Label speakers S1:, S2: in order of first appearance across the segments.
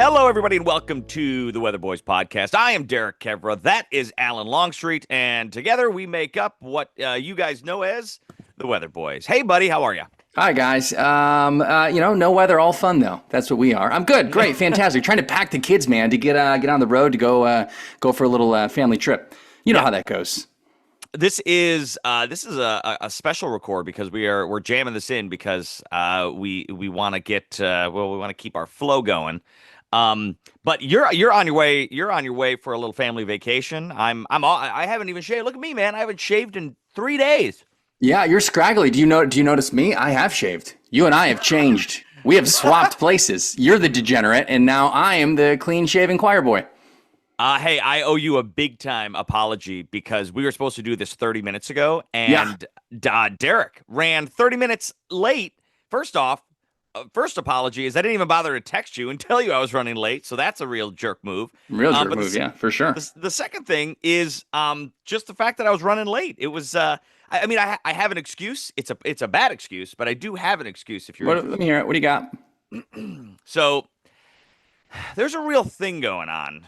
S1: Hello, everybody, and welcome to the Weatherboys Podcast. I am Derek Kevra. That is Alan Longstreet, and together we make up what you guys know as the Weatherboys. Hey, buddy, how are you?
S2: Hi, guys. No weather, all fun, though. That's what we are. I'm good. Great. Fantastic. Trying to pack the kids, man, to get on the road to go for a little family trip. You know how that goes.
S1: This is a special record because we're jamming this in because we want to get we want to keep our flow going. But you're on your way for a little family vacation. I haven't even shaved. Look at me, man. I haven't shaved in 3 days.
S2: Yeah, you're scraggly. Do you notice me? I have shaved. You and I have changed. We have swapped places. You're the degenerate, and now I am the clean-shaven choir boy.
S1: Hey, I owe you a big-time apology because we were supposed to do this 30 minutes ago, and Derek ran 30 minutes late. First off, first apology is I didn't even bother to text you and tell you I was running late, so that's a real jerk move.
S2: Yeah, for sure.
S1: The second thing is just the fact that I was running late. It was I have an excuse. It's a bad excuse, but I do have an excuse if you're
S2: Let me hear it. What do you got?
S1: So there's a real thing going on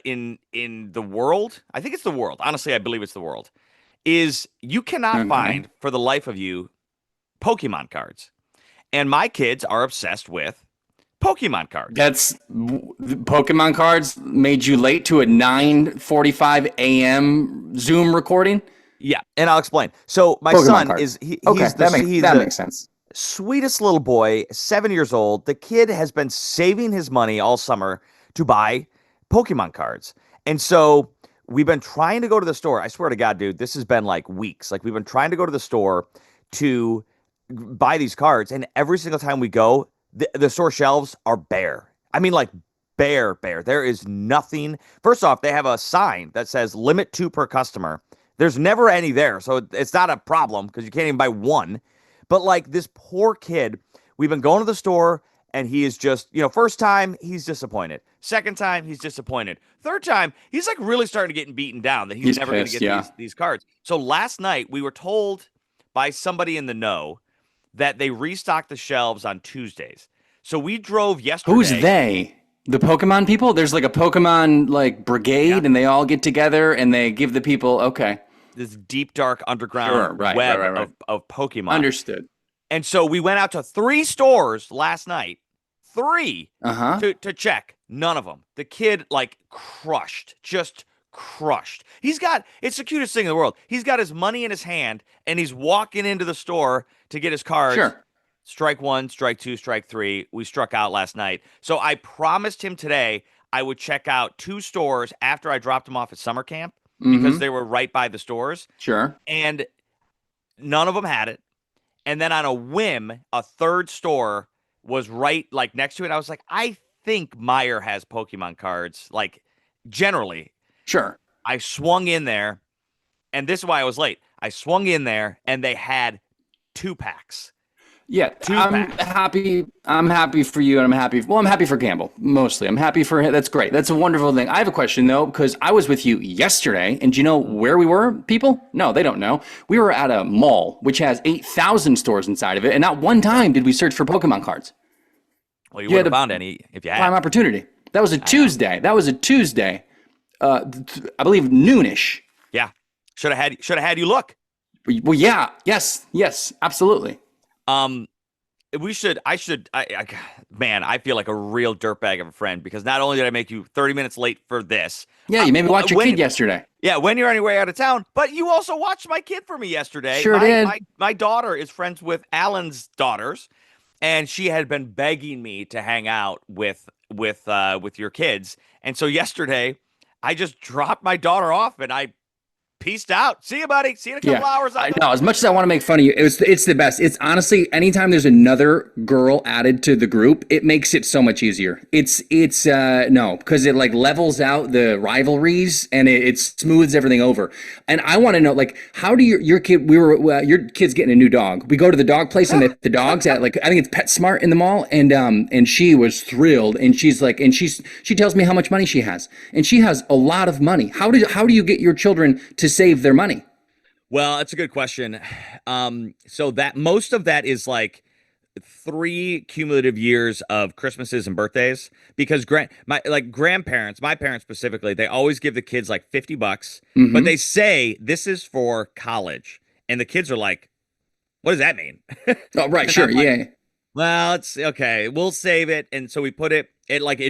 S1: in the world. I think it's the world. Honestly, I believe it's the world. Is you cannot find for the life of you Pokemon cards. And my kids are obsessed with Pokemon cards.
S2: Pokemon cards made you late to a 9:45 a.m. Zoom recording?
S1: Yeah, and I'll explain. So my
S2: Pokemon
S1: son
S2: cards.
S1: that
S2: makes sense.
S1: Sweetest little boy, 7 years old. The kid has been saving his money all summer to buy Pokemon cards. And so we've been trying to go to the store. I swear to God, dude, this has been like weeks. Like we've been trying to go to the store to buy these cards, and every single time we go, the store shelves are bare. I mean, like bare. There is nothing. First off, they have a sign that says limit 2 per customer. There's never any there, so it's not a problem because you can't even buy one. But like this poor kid, we've been going to the store, and he is just, first time, he's disappointed. Second time, he's disappointed. Third time, he's like really starting to get beaten down that he's never going to get these cards. So last night, we were told by somebody in the know that they restocked the shelves on Tuesdays. So we drove yesterday.
S2: Who's they? The Pokemon people? There's like a Pokemon brigade, and they all get together and they give the people
S1: this deep dark underground web of Pokemon.
S2: Understood.
S1: And so we went out to 3 stores last night. 3 to check. None of them. The kid just crushed. It's the cutest thing in the world. He's got his money in his hand and he's walking into the store to get his cards.
S2: Sure.
S1: Strike 1, strike 2, strike 3. We struck out last night. So I promised him today I would check out 2 stores after I dropped him off at summer camp because they were right by the stores.
S2: Sure.
S1: And none of them had it. And then on a whim, a third store was right next to it. I was like, I think Meijer has Pokemon cards, generally.
S2: Sure.
S1: I swung in there, and this is why I was late. I swung in there, and they had 2 packs.
S2: Yeah, I'm happy for you, and I'm happy for Campbell, mostly. I'm happy for him. That's great. That's a wonderful thing. I have a question, though, because I was with you yesterday, and do you know where we were, people? No, they don't know. We were at a mall, which has 8,000 stores inside of it, and not one time did we search for Pokemon cards.
S1: Well, you wouldn't have found any if you had.
S2: Prime opportunity. That was a Tuesday. I believe noonish.
S1: Yeah, should have had you look.
S2: Well, yeah, yes, absolutely.
S1: Man, I feel like a real dirtbag of a friend because not only did I make you 30 minutes late for this.
S2: Yeah, you made me watch your kid yesterday.
S1: Yeah, when you're on your way out of town, but you also watched my kid for me yesterday.
S2: Sure did.
S1: My daughter is friends with Alan's daughters, and she had been begging me to hang out with your kids. And so yesterday, I just dropped my daughter off and I peaced out. See you, buddy. See you in a couple hours.
S2: I know. As much as I want to make fun of you, it's the best. It's honestly, anytime there's another girl added to the group, it makes it so much easier. Because it levels out the rivalries and it smooths everything over. And I want to know, how do your kid? Your kid's getting a new dog. We go to the dog place and the dog's at I think it's PetSmart in the mall, and she was thrilled. And she's she tells me how much money she has, and she has a lot of money. How do you get your children to save their money?
S1: Well, that's a good question. So that most of that is three cumulative years of Christmases and birthdays because grandparents, my parents specifically, they always give the kids like $50, but
S2: Mm-hmm.
S1: they say this is for college, and the kids are like, "What does that mean?"
S2: Oh, right.
S1: And
S2: Sure.
S1: I'm like,
S2: Yeah.
S1: "Well, it's okay. We'll save it." And so we put it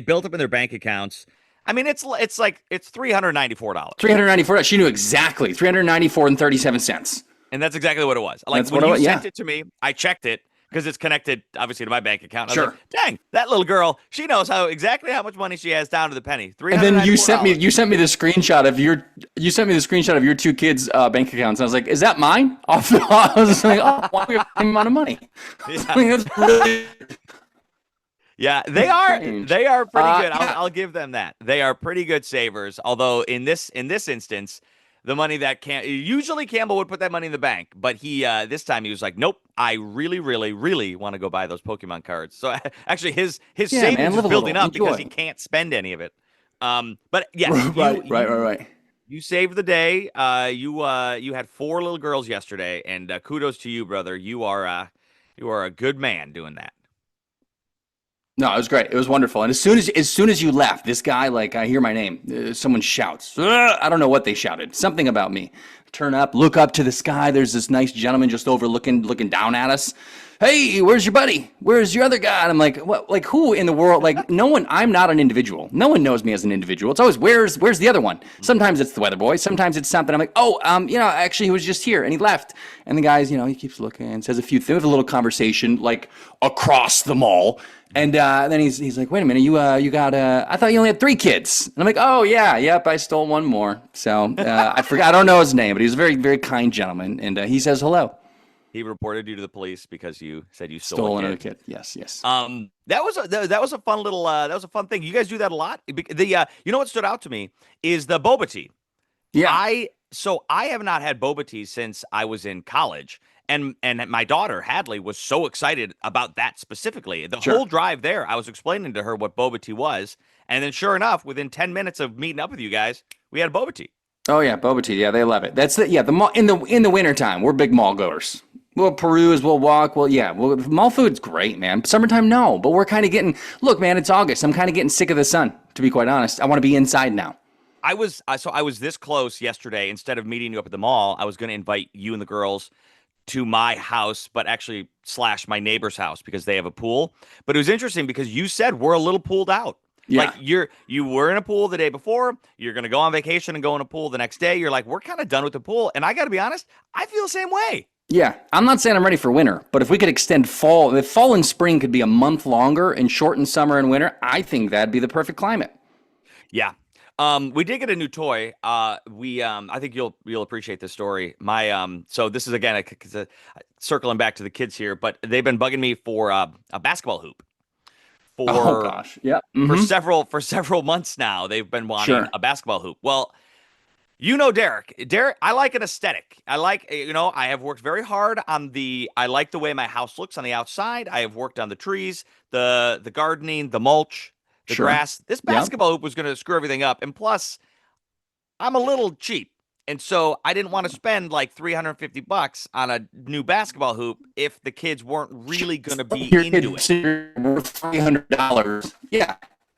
S1: built up in their bank accounts. I mean, it's $394.
S2: 394. She knew exactly. 394 and 37 cents.
S1: And that's exactly what it was. Like
S2: That's
S1: when
S2: what
S1: you
S2: it was. Yeah.
S1: sent it to me, I checked it because it's connected obviously to my bank account. I was
S2: Sure.
S1: like, dang, that little girl, she knows exactly how much money she has down to the penny.
S2: And then you sent me
S1: $394.
S2: the screenshot of your two kids' bank accounts. And I was like, "Is that mine?" I was just like, "Oh, why we have the same amount of money?"
S1: Yeah.
S2: Like, that's really
S1: Yeah,
S2: strange.
S1: they are pretty good.
S2: Yeah.
S1: I'll give them that. They are pretty good savers. Although in this instance, the money that usually Campbell would put that money in the bank, but he this time he was like, nope, I really, really, really want to go buy those Pokemon cards. So actually his
S2: Yeah, man,
S1: savings is
S2: live a
S1: building
S2: little.
S1: up because he
S2: Enjoy.
S1: can't spend any of it. But yes,
S2: Right.
S1: you saved the day. You had four little girls yesterday, and kudos to you, brother. You are a good man doing that.
S2: No, it was great. It was wonderful. And as soon as you left, this guy, like, I hear my name. Someone shouts. I don't know what they shouted. Something about me. Turn up, look up to the sky. There's this nice gentleman just looking down at us. Hey, where's your buddy? Where's your other guy? And I'm like, what? Like, who in the world? Like, no one. I'm not an individual. No one knows me as an individual. It's always where's the other one? Sometimes it's the weather boy. Sometimes it's something. I'm like, oh, actually, he was just here and he left. And the guy's, he keeps looking, says a few things, have a little conversation, like across the mall. And then he's like, wait a minute, you got I thought you only had 3 kids. And I'm like, oh yeah, yep, I stole one more. So I forgot, I don't know his name, but he's a very, very kind gentleman, and he says hello.
S1: He reported you to the police because you said you
S2: Stole
S1: stole a
S2: another
S1: kid.
S2: kid. Yes.
S1: That was a fun little that was a fun thing. You guys do that a lot. You know what stood out to me is the boba tea.
S2: Yeah,
S1: I have not had boba tea since I was in college. And my daughter Hadley was so excited about that specifically. The
S2: sure.
S1: whole drive there, I was explaining to her what boba tea was, and then sure enough, within 10 minutes of meeting up with you guys, we had boba tea.
S2: Oh yeah, boba tea. Yeah, they love it. That's the mall in the wintertime. We're big mall goers. We'll peruse, we'll walk. Well, yeah, mall food's great, man. Summertime, no, but we're kind of getting. Look, man, it's August. I'm kind of getting sick of the sun. To be quite honest, I want to be inside now.
S1: I was this close yesterday. Instead of meeting you up at the mall, I was going to invite you and the girls to my house, but actually slash my neighbor's house because they have a pool. But it was interesting because you said we're a little pooled out.
S2: Yeah.
S1: Like you were in a pool the day before, you're gonna go on vacation and go in a pool the next day. You're like, we're kind of done with the pool. And I gotta be honest, I feel the same way.
S2: Yeah, I'm not saying I'm ready for winter, but if we could extend fall, if fall and spring could be a month longer and shorten summer and winter, I think that'd be the perfect climate.
S1: Yeah. We did get a new toy. I think you'll appreciate this story. So this is again circling back to the kids here, but they've been bugging me for a basketball hoop
S2: Oh
S1: for
S2: gosh, yeah.
S1: for several months now. They've been wanting
S2: Sure.
S1: a basketball hoop. Well, Derek. Derek, I like an aesthetic. I have worked very hard I like the way my house looks on the outside. I have worked on the trees, the gardening, the mulch, the
S2: Sure.
S1: grass. This
S2: Yep.
S1: basketball hoop was going to screw everything up. And plus, I'm a little cheap. And so I didn't want to spend like $350 on a new basketball hoop if the kids weren't really going to be
S2: Your
S1: into
S2: kids
S1: it.
S2: are worth $300. Yeah,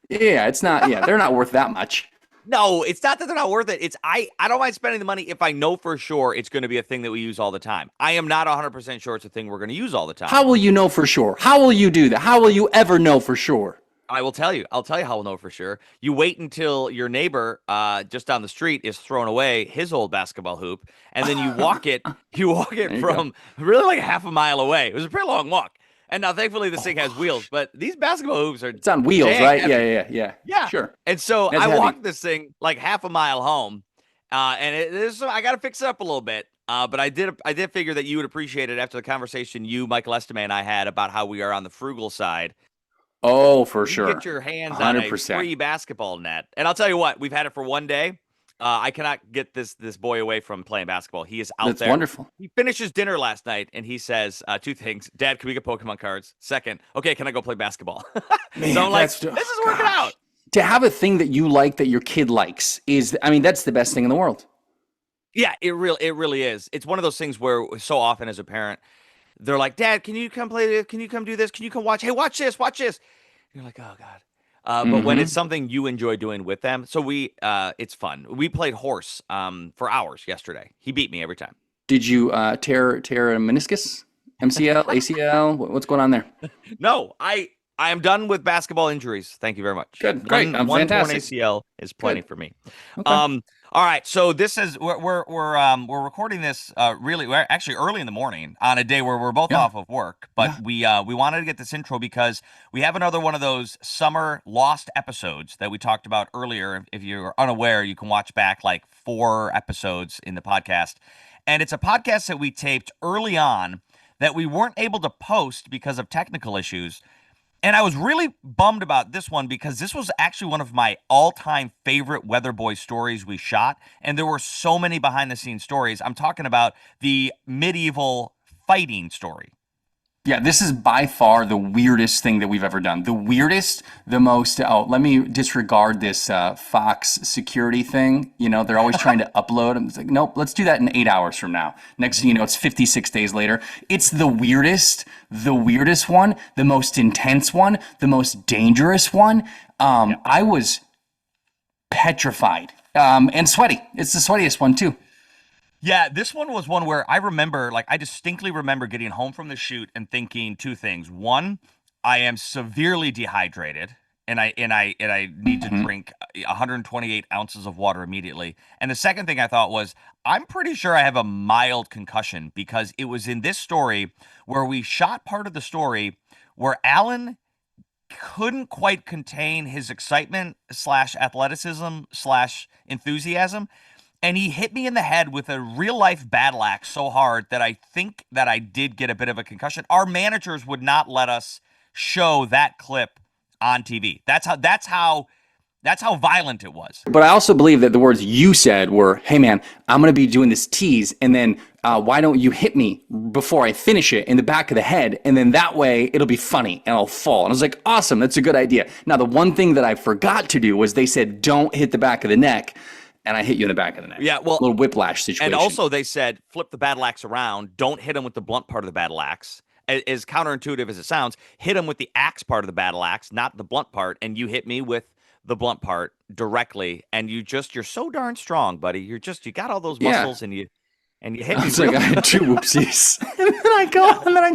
S2: yeah. It's not. Yeah, they're not worth that much.
S1: No, it's not that they're not worth it. I don't mind spending the money if I know for sure it's going to be a thing that we use all the time. I am not 100% sure it's a thing we're going to use all the time.
S2: How will you know for sure? How will you do that? How will you ever know for sure?
S1: I will tell you. I'll tell you how we'll know for sure. You wait until your neighbor just down the street is throwing away his old basketball hoop, and then you walk it. You walk it
S2: There you
S1: from really like half a mile away. It was a pretty long walk. And now, thankfully, this thing has wheels. But these basketball hoops are
S2: It's on wheels,
S1: dang
S2: right?
S1: heavy.
S2: Yeah.
S1: Yeah.
S2: Sure.
S1: And so
S2: That's
S1: I
S2: heavy.
S1: walked this thing like half a mile home, I got to fix it up a little bit. But I did figure that you would appreciate it after the conversation Michael Estime, and I had about how we are on the frugal side.
S2: Oh, for
S1: You
S2: sure.
S1: get your hands on a
S2: 100%.
S1: free basketball net, and I'll tell you what, we've had it for one day. I cannot get this boy away from playing basketball. He is out
S2: That's
S1: there.
S2: wonderful.
S1: He finishes dinner last night, and he says two things: Dad, can we get Pokemon cards? Second, okay, can I go play basketball?
S2: Man,
S1: So I'm like,
S2: that's
S1: this is working
S2: gosh.
S1: out.
S2: To have a thing that you like that your kid likes is, I mean, that's the best thing in the world.
S1: Yeah, it really is. It's one of those things where so often as a parent, they're like, Dad, can you come play this? Can you come do this? Can you come watch? Hey, watch this, watch this. And you're like, oh God. But when it's something you enjoy doing with them, so it's fun. We played horse for hours yesterday. He beat me every time.
S2: Did you tear a meniscus, MCL, ACL? What's going on there?
S1: No, I am done with basketball injuries. Thank you very much.
S2: Good, great,
S1: One torn
S2: fantastic.
S1: ACL is plenty for me.
S2: Okay.
S1: All right, so this is we're recording this we're actually early in the morning on a day where we're both off of work, but we wanted to get this intro because we have another one of those summer lost episodes that we talked about earlier. If you're unaware, you can watch back like 4 episodes in the podcast, and it's a podcast that we taped early on that we weren't able to post because of technical issues. And I was really bummed about this one because this was actually one of my all-time favorite Weatherboys stories we shot. And there were so many behind-the-scenes stories. I'm talking about the medieval fighting story.
S2: Yeah, this is by far the weirdest thing that we've ever done. The weirdest, the most, let me disregard this Fox security thing. You know, they're always trying to upload. And it's like, nope, let's do that in 8 hours from now. Next thing you know, it's 56 days later. It's the weirdest one, the most intense one, the most dangerous one. I was petrified and sweaty. It's the sweatiest one too.
S1: Yeah, this one was one where I distinctly remember getting home from the shoot and thinking 2 things. One, I am severely dehydrated and I need to drink 128 ounces of water immediately. And the second thing I thought was, I'm pretty sure I have a mild concussion because it was in this story where we shot part of the story where Alan couldn't quite contain his excitement / athleticism / enthusiasm. And he hit me in the head with a real-life battle axe so hard that I think that I did get a bit of a concussion. Our managers would not let us show that clip on TV. That's how violent it was.
S2: But I also believe that the words you said were, hey man, I'm going to be doing this tease, and then why don't you hit me before I finish it in the back of the head, and then that way it'll be funny and I'll fall. And I was like, awesome, that's a good idea. Now, the one thing that I forgot to do was they said, don't hit the back of the neck. And I hit you in the back of the neck.
S1: Yeah, well,
S2: a little whiplash situation.
S1: And also they said, flip the battle axe around. Don't hit him with the blunt part of the battle axe. As counterintuitive as it sounds, hit him with the axe part of the battle axe, not the blunt part. And you hit me with the blunt part directly. And you're so darn strong, buddy. You got all those muscles and you hit me.
S2: It's like I had 2 whoopsies. And then I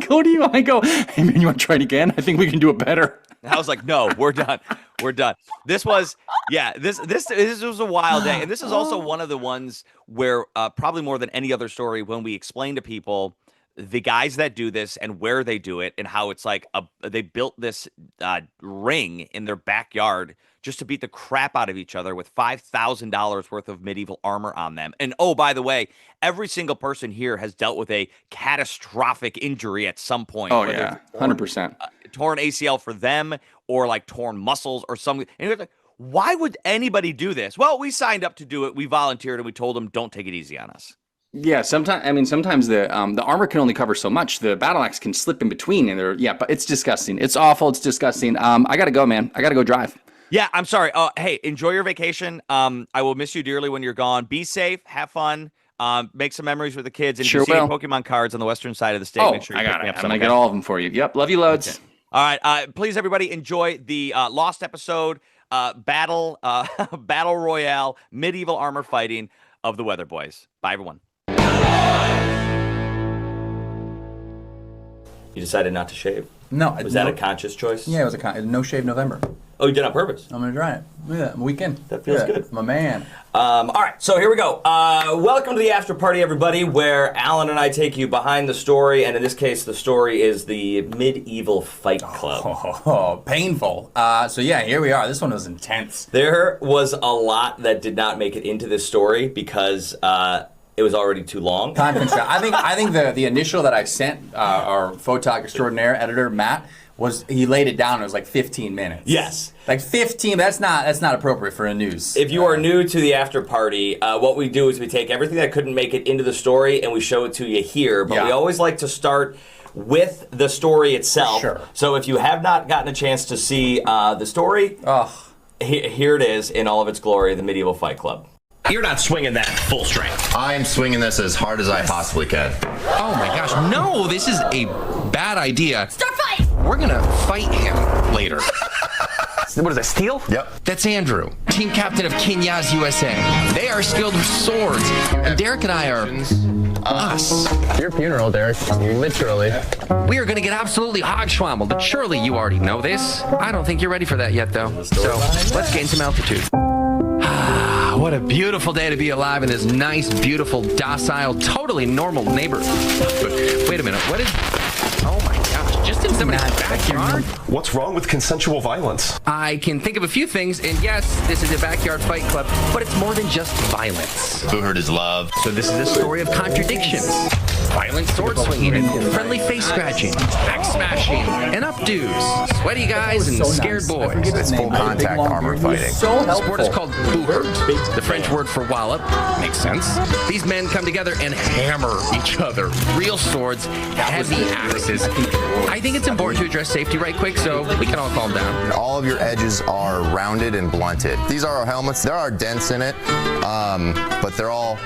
S2: go to you. I go, hey man, you want to try it again? I think we can do it better.
S1: I was like, no, we're done. We're done. This was a wild day. And this is also one of the ones where probably more than any other story, when we explain to people the guys that do this and where they do it and how it's like they built this ring in their backyard just to beat the crap out of each other with $5,000 worth of medieval armor on them. And oh, by the way, every single person here has dealt with a catastrophic injury at some point.
S2: Oh, yeah, 100%.
S1: Torn ACL for them or like torn muscles or something. And you're like, why would anybody do this? Well, we signed up to do it. We volunteered and we told them, don't take it easy on us.
S2: Yeah, sometimes the armor can only cover so much. The battle axe can slip in between, and but it's disgusting. It's awful. It's disgusting. I gotta go, man. I gotta go drive.
S1: Yeah, I'm sorry. Hey, enjoy your vacation. I will miss you dearly when you're gone. Be safe. Have fun. Make some memories with the kids. And if you see any Pokemon cards on the western side of the state, make sure you pick me up some.
S2: I'm gonna get all of them for you. Yep. Love you loads.
S1: Okay. All right. Please, everybody, enjoy the lost episode, battle royale, medieval armor fighting of the Weatherboys. Bye, everyone. You decided not to shave?
S3: No.
S1: Was that a conscious choice?
S3: Yeah, it was a no shave November.
S1: Oh, you did it on purpose?
S3: I'm going to try it. Look at that. I'm a weekend.
S1: That feels good.
S3: I'm a man.
S1: All right, so here we go. Welcome to the after party, everybody, where Alan and I take you behind the story, and in this case, the story is the Medieval Fight Club.
S3: Oh, painful. So yeah, here we are. This one was intense.
S1: There was a lot that did not make it into this story because it was already too long.
S3: Time constraint. I think the initial that I sent our photog extraordinaire editor Matt he laid it down. It was like 15 minutes.
S1: Yes,
S3: like 15. That's not appropriate for a news.
S1: If you are new to the after party, what we do is we take everything that couldn't make it into the story and we show it to you here. But we always like to start with the story itself.
S3: Sure.
S1: So if you have not gotten a chance to see the story, here it is in all of its glory: the Medieval Fight Club.
S4: You're not swinging that full strength.
S5: I'm swinging this as hard as I possibly can.
S6: Oh my gosh, no, this is a bad idea.
S7: Start fight!
S6: We're gonna fight him later.
S4: What is that, steel?
S5: Yep.
S6: That's Andrew, team captain of Kenya's USA. They are skilled with swords. And Derek and I are us.
S8: Your funeral, Derek. Literally.
S6: We are gonna get absolutely hogschwambled, but surely you already know this. I don't think you're ready for that yet, though. So let's gain some altitude. What a beautiful day to be alive in this nice, beautiful, docile, totally normal neighborhood. But wait a minute, what is... Oh my gosh, just in somebody's backyard?
S4: What's wrong with consensual violence?
S6: I can think of a few things, and yes, this is a backyard fight club, but it's more than just violence.
S5: Boohurt is love.
S6: So this is a story of contradictions. Violent sword swinging and friendly face scratching, axe smashing, and updos, sweaty guys and scared boys.
S5: It's full contact armor fighting.
S6: The sport is called Boohurt, the French word for wallop. Makes sense. These men come together and hammer each other. Real swords, heavy axes. I think it's important to address safety right quick, so we can all calm down.
S5: All of your edges are rounded and blunted. These are our helmets. There are dents in it, but they're all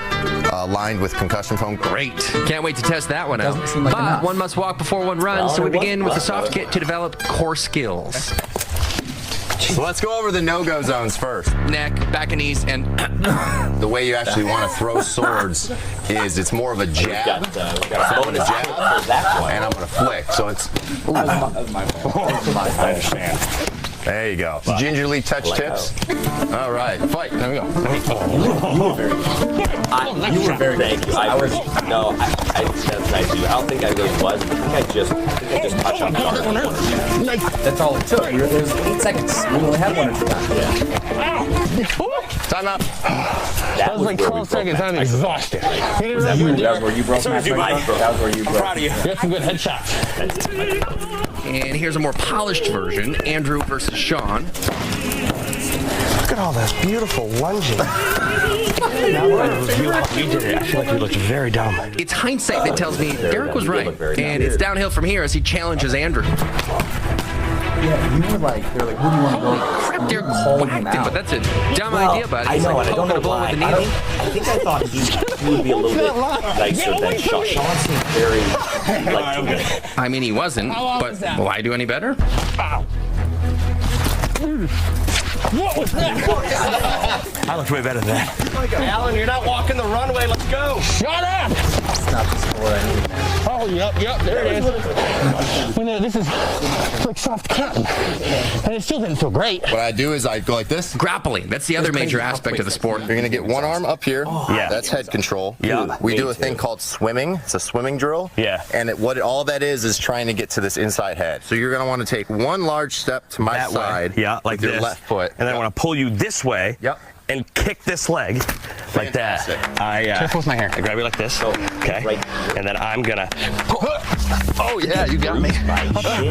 S5: lined with concussion foam.
S6: Great. Can't wait to test that one out.
S3: Doesn't seem like
S6: But
S3: enough.
S6: one must walk before one runs, so we begin with the soft kit to develop core skills.
S5: So let's go over the no-go zones first.
S6: Neck, back and knees, and
S5: The way you actually want to throw swords is it's more of a jab. So I'm going to jab, and I'm going to flick. So it's...
S4: I understand.
S5: There you go. Gingerly touch tips. All right, fight. There we go.
S9: You were very thank you. I was I that's nice of you. I don't think I really was. I think I just touched on the
S3: That's all it took. It was 8 seconds. We only had one or two times.
S5: Time up.
S9: That
S8: was like 12 seconds. I'm exhausted.
S3: Was that where you broke
S4: So did you, Mike.
S3: That was where you
S4: I'm
S3: broke.
S4: proud of you.
S8: You have some good headshots.
S6: And here's a more polished version, Andrew versus Sean.
S4: Look at all that beautiful lunging. Now that I review how you did it, I feel like we looked very dumb.
S6: It's hindsight that tells me Derek was right, and it's downhill from here as he challenges Andrew.
S3: Yeah, you were like, they're like, who do you want to go?
S6: Crap, Derek
S3: Calling
S6: whacked
S3: him
S6: him,
S3: out.
S6: but that's a dumb idea, buddy.
S9: I
S6: He's
S9: know,
S6: like
S9: and I don't know
S6: poking a bull
S9: why.
S6: with a
S9: I
S6: needle.
S9: think I thought he would be a little bit nicer than Sean. Sean seemed very like too good.
S6: I mean, he wasn't, but will I do any better?
S8: What was that?
S4: I looked way better than that. Alan, you're not walking the runway. Let's go.
S8: Shut up!
S3: That's not the score I need, man.
S8: Oh, yep, there it is. Well, no, this is like soft cotton. And it still didn't feel great.
S5: What I do is I go like this.
S6: Grappling, that's the other major aspect of the sport.
S5: You're going to get one arm up here.
S4: Yeah.
S5: That's head control.
S4: Yeah.
S5: We do a thing called swimming. It's a swimming drill.
S4: Yeah.
S5: And all that is trying to get to this inside head. So you're going to want to take one large step to my
S4: That
S5: side.
S4: way. Yeah, like
S5: with your
S4: this.
S5: left foot.
S4: And then I want to pull you this way.
S5: Yep.
S4: And kick this leg like
S5: Fantastic.
S4: that.
S8: Careful with my hair.
S4: I grab you like this. Okay.
S9: Right.
S4: And then I'm gonna.
S5: Oh, yeah, you got me.
S8: Okay.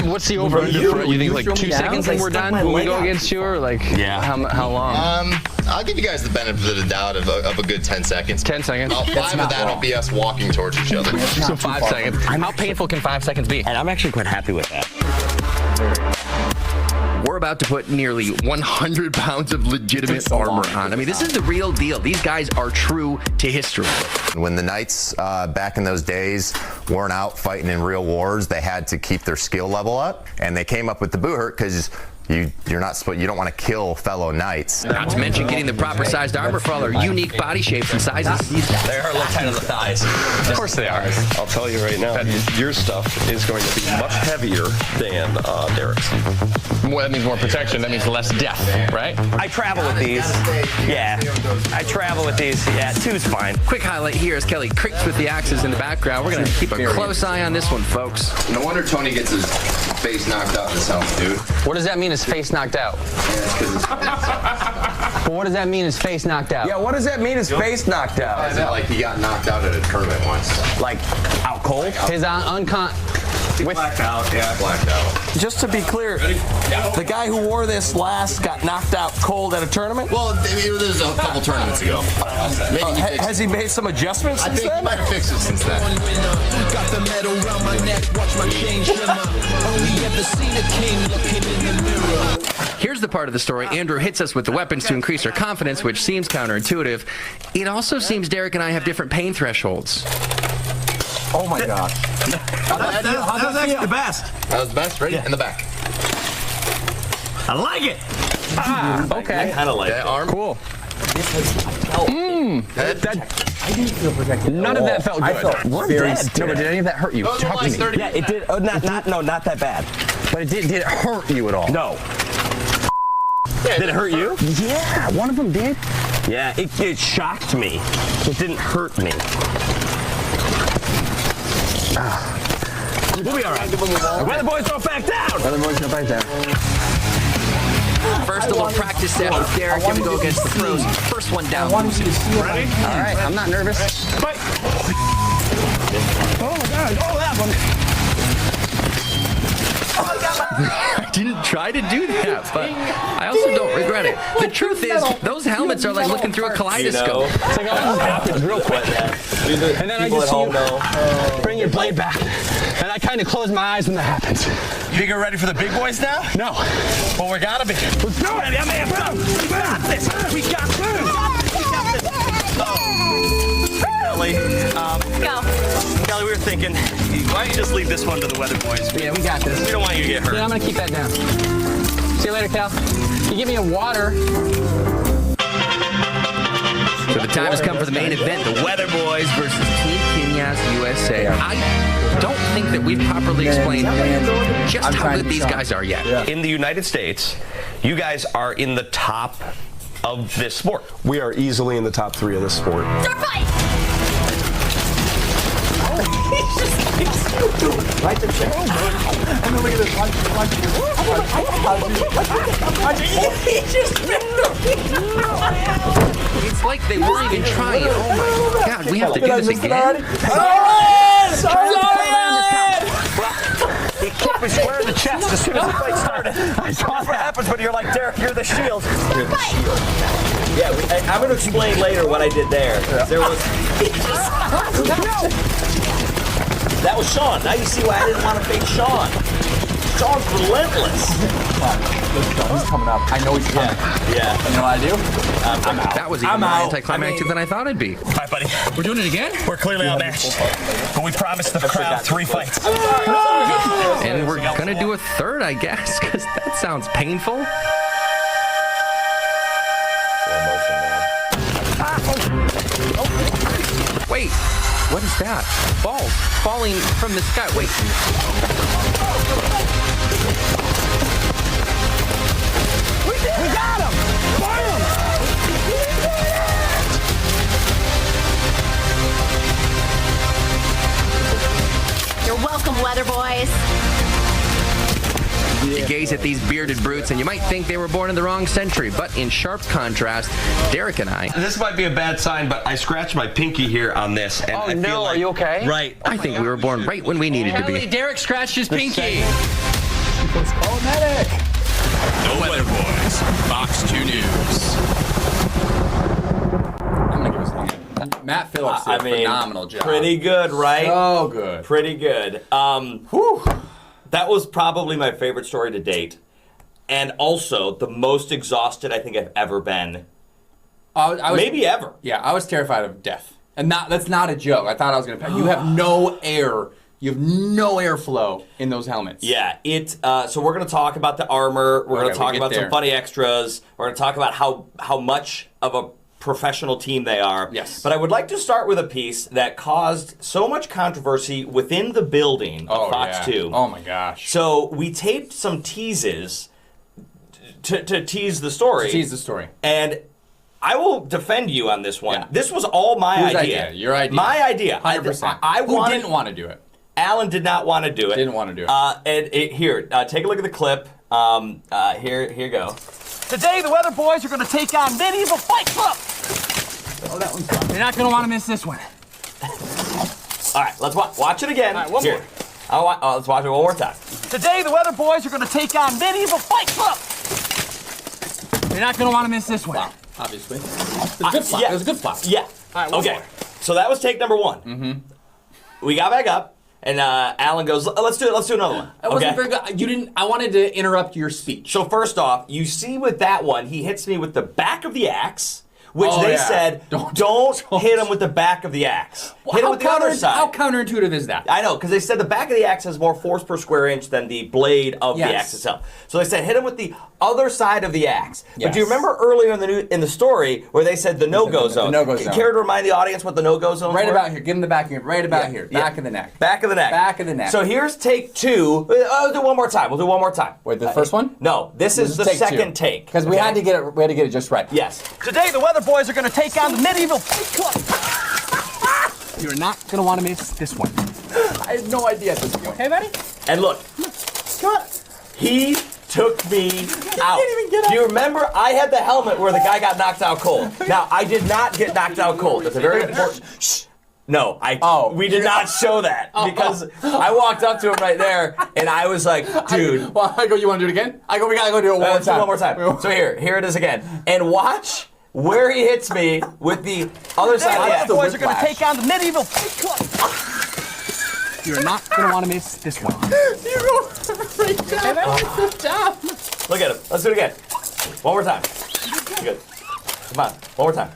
S8: What's the over under for it? You think like 2 seconds and we're done when we go against you, or like how long?
S5: I'll give you guys the benefit of the doubt of a good 10 seconds.
S8: 10 seconds.
S5: About 5 of that will be us walking towards each other.
S8: So 5 seconds. How painful can 5 seconds be?
S4: And I'm actually quite happy with that.
S6: We're about to put nearly 100 pounds of legitimate armor on. I mean, this is the real deal. These guys are true to history.
S5: When the knights back in those days weren't out fighting in real wars, they had to keep their skill level up, and they came up with the Boohurt because you don't want to kill fellow knights.
S6: Not to mention getting the proper sized armor for all our unique body shapes and sizes.
S4: They are a little tight on the thighs.
S8: Of course they are.
S10: I'll tell you right now, your stuff is going to be much heavier than Derek's.
S8: Well, that means more protection. That means less death, right?
S4: I travel with these. Yeah. I travel with these. Yeah, 2's fine.
S6: Quick highlight here as Kelly creaks with the axes in the background. We're going to keep a close eye on this one, folks.
S5: No wonder Tony gets his face knocked out in his helmet, dude.
S8: What does that mean? His face knocked out. But what does that mean? His face knocked out.
S10: Yeah, what does that mean? His face knocked out?
S5: Is that like he got knocked out at a tournament once?
S4: Like out cold.
S8: His
S10: Blacked out. Yeah, blacked out.
S7: Just to be clear, the guy who wore this last got knocked out cold at a tournament?
S5: Well, it was a couple tournaments ago.
S7: Has he made some adjustments since
S5: I think
S7: then?
S5: he might have fixed it since then.
S11: Got the medal round my neck, watch my chain shimmer. Only ever seen a king looking in the mirror.
S6: Here's the part of the story. Andrew hits us with the weapons to increase our confidence, which seems counterintuitive. It also seems Derek and I have different pain thresholds.
S7: Oh my gosh.
S8: That was actually the best.
S5: That was the best, right in the back.
S8: I like it.
S9: Okay. I kind of like
S5: that
S9: it.
S5: arm.
S2: Cool.
S3: I didn't feel protected.
S2: None of that felt good.
S8: I felt
S2: We're
S8: very
S2: dead.
S8: scared.
S2: No, but did any of that hurt you? Talk to me.
S8: Yeah, it did. Not that bad.
S2: But did it hurt you at all?
S8: No. Did it hurt you?
S2: Yeah, one of them did.
S8: Yeah, it shocked me. It didn't hurt me. We'll be all right. Weatherboys don't back down.
S2: Weatherboys don't back down.
S6: First, a little practice set with Derek. Here we go against the pros. First one down.
S8: Ready?
S2: All right, I'm not nervous.
S8: Fight. Oh my God! Oh, that one.
S6: I didn't try to do that, but I also don't regret it. The truth is, those helmets are like looking through a kaleidoscope.
S8: It's like, oh, this happens real quick. And then I just see you bring your blade back. And I kind of close my eyes when that happens. You think you're ready for the big boys now? No. Well, we gotta be. Let's do it. I mean, we got this. We got this. We got this. Kelly, Kelly, we were thinking, why don't you just leave this one to the Weatherboys?
S2: Yeah, we got this.
S8: We don't want you to get hurt.
S2: Yeah, I'm gonna keep that down. See you later, Cal. You give me a water.
S6: So the time has come for the main event, the Weatherboys versus Team Kinyas USA. I don't think that we've properly explained just how good these guys are yet.
S9: In the United States, you guys are in the top of this sport.
S10: We are easily in the top 3 of this sport.
S3: Right to check. And then look at this.
S6: It's like they weren't even trying. Oh my God, we have to do this again?
S8: He kicked me square in the chest as soon as the fight started. I saw what happens when you're like, Derek, you're the shield.
S9: Yeah, I'm going to explain later what I did there. There was... That was Sean. Now you see why I didn't want to face Sean. Sean's relentless.
S3: He's coming up. I know he's coming.
S9: Yeah.
S3: You know what I do?
S9: I'm out.
S6: That was even more anticlimactic than I thought it'd be.
S8: All right, buddy.
S6: We're doing it again?
S8: We're clearly outmatched. But we promised the crowd 3 fights.
S6: And we're gonna do a third, I guess, because that sounds painful. Wait, what is that? Balls falling from the sky. Wait.
S8: We got him!
S12: You're welcome, Weatherboys.
S6: You gaze at these bearded brutes, and you might think they were born in the wrong century, but in sharp contrast, Derek and I...
S9: This might be a bad sign, but I scratched my pinky here on this. And I feel like,
S2: are you okay?
S9: Right.
S6: I think we were born right when we needed to be.
S2: Derek scratched his pinky.
S3: Call a medic.
S11: The Weatherboys, Fox 2 News.
S3: I'm gonna give us a hand. Matt Phillips did a phenomenal job.
S9: Pretty good, right?
S3: So good.
S9: Pretty good. That was probably my favorite story to date. And also the most exhausted I think I've ever been. Maybe ever.
S3: Yeah, I was terrified of death. And that's not a joke. I thought I was going to pass. You have no air. You have no airflow in those helmets.
S9: Yeah, so we're going to talk about the armor. We're going to talk about some funny extras. We're going to talk about how much of a professional team they are.
S3: Yes.
S9: But I would like to start with a piece that caused so much controversy within the building of Fox 2.
S3: Oh my gosh.
S9: So we taped some teases to tease the story.
S3: To tease the story.
S9: And I will defend you on this one.
S3: Yeah.
S9: This was all my
S3: Whose
S9: idea.
S3: Your idea.
S9: My idea.
S3: 100%. Who didn't want to do it?
S9: Alan did not want to do it.
S3: Didn't want to do it.
S9: Here, take a look at the clip. Here you go.
S8: Today, the Weatherboys are going to take on Medieval Fight Club.
S3: Oh, that one's fun.
S8: You're not going to want to miss this one.
S9: All right, let's watch it again.
S8: All right, one more.
S9: Let's watch it one more time.
S8: Today, the Weatherboys are going to take on Medieval Fight Club. You're not going to want to miss this one.
S3: Wow, obviously. It's a good flop. It was a good flop.
S9: Yeah.
S8: All right,
S9: okay. So that was take number one.
S3: Mm-hmm.
S9: We got back up, and Alan goes, "Let's do it. Let's do another one."
S3: It wasn't very good. You didn't. I wanted to interrupt your speech.
S9: So first off, you see with that one, he hits me with the back of the axe, which they said don't hit him with the back of the axe.
S3: Well,
S9: hit him with the other side.
S3: How counterintuitive is that?
S9: I know, because they said the back of the axe has more force per square inch than the blade of the axe itself. So they said hit him with the other side of the axe.
S3: Yes.
S9: But do you remember earlier in the story where they said the no-go zone?
S3: no-go zone.
S9: Care to remind the audience what the no-go zone
S3: Right
S9: were?
S3: about here. Give him the back here. Right about here. Back of the neck.
S9: Back of the neck.
S3: Back of the neck.
S9: So here's take two. We'll do one more time.
S3: Wait, the first one?
S9: No, this is the second take.
S3: Because we had to get it. We had to get it just right.
S9: Yes.
S8: Today, the Weatherboys are going to take on the Medieval Fight Club. You're not going to want to miss this one.
S3: I had no idea at this point.
S8: Okay, buddy?
S9: And look, he took me out. Do you remember I had the helmet where the guy got knocked out cold? Now, I did not get knocked out cold. That's a very important... Shh. No, we did not show that because I walked up to him right there and I was like, dude.
S3: I go, you want to do it again? I go, we got to go do it
S9: Let's do it one more time. So here it is again. And watch where he hits me with the other side of the axe.
S8: The Weatherboys are going to take on the Medieval Fight Club. You're not going to want to miss this one.
S3: You're going to break down.
S9: Look at him. Let's do it again. One more time. Good. Come on. One more time.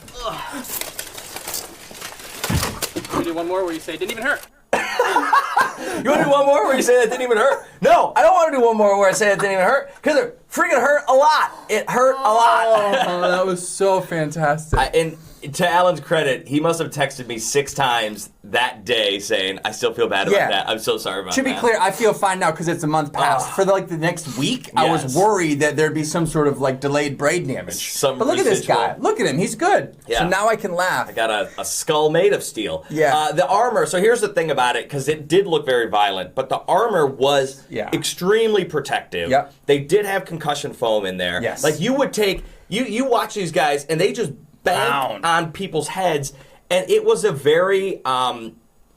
S8: You do one more where you say it didn't even hurt.
S9: You want to do one more where you say that didn't even hurt? No, I don't want to do one more where I say it didn't even hurt because it freaking hurt a lot. It hurt a lot.
S3: Oh, that was so fantastic.
S9: And to Alan's credit, he must have texted me 6 times that day saying, I still feel bad about that. I'm so sorry about that.
S3: To be clear, I feel fine now because it's a month past. For the next week, I was worried that there'd be some sort of delayed brain damage. But look at this guy. Look at him. He's good.
S9: Yeah.
S3: So now I can laugh.
S9: I got a skull made of steel.
S3: Yeah.
S9: The armor, so here's the thing about it, because it did look very violent, but the armor was extremely protective.
S3: Yep.
S9: They did have concussion foam in there.
S3: Yes.
S9: Like you would take, you watch these guys, and they just bang on people's heads, and it was a very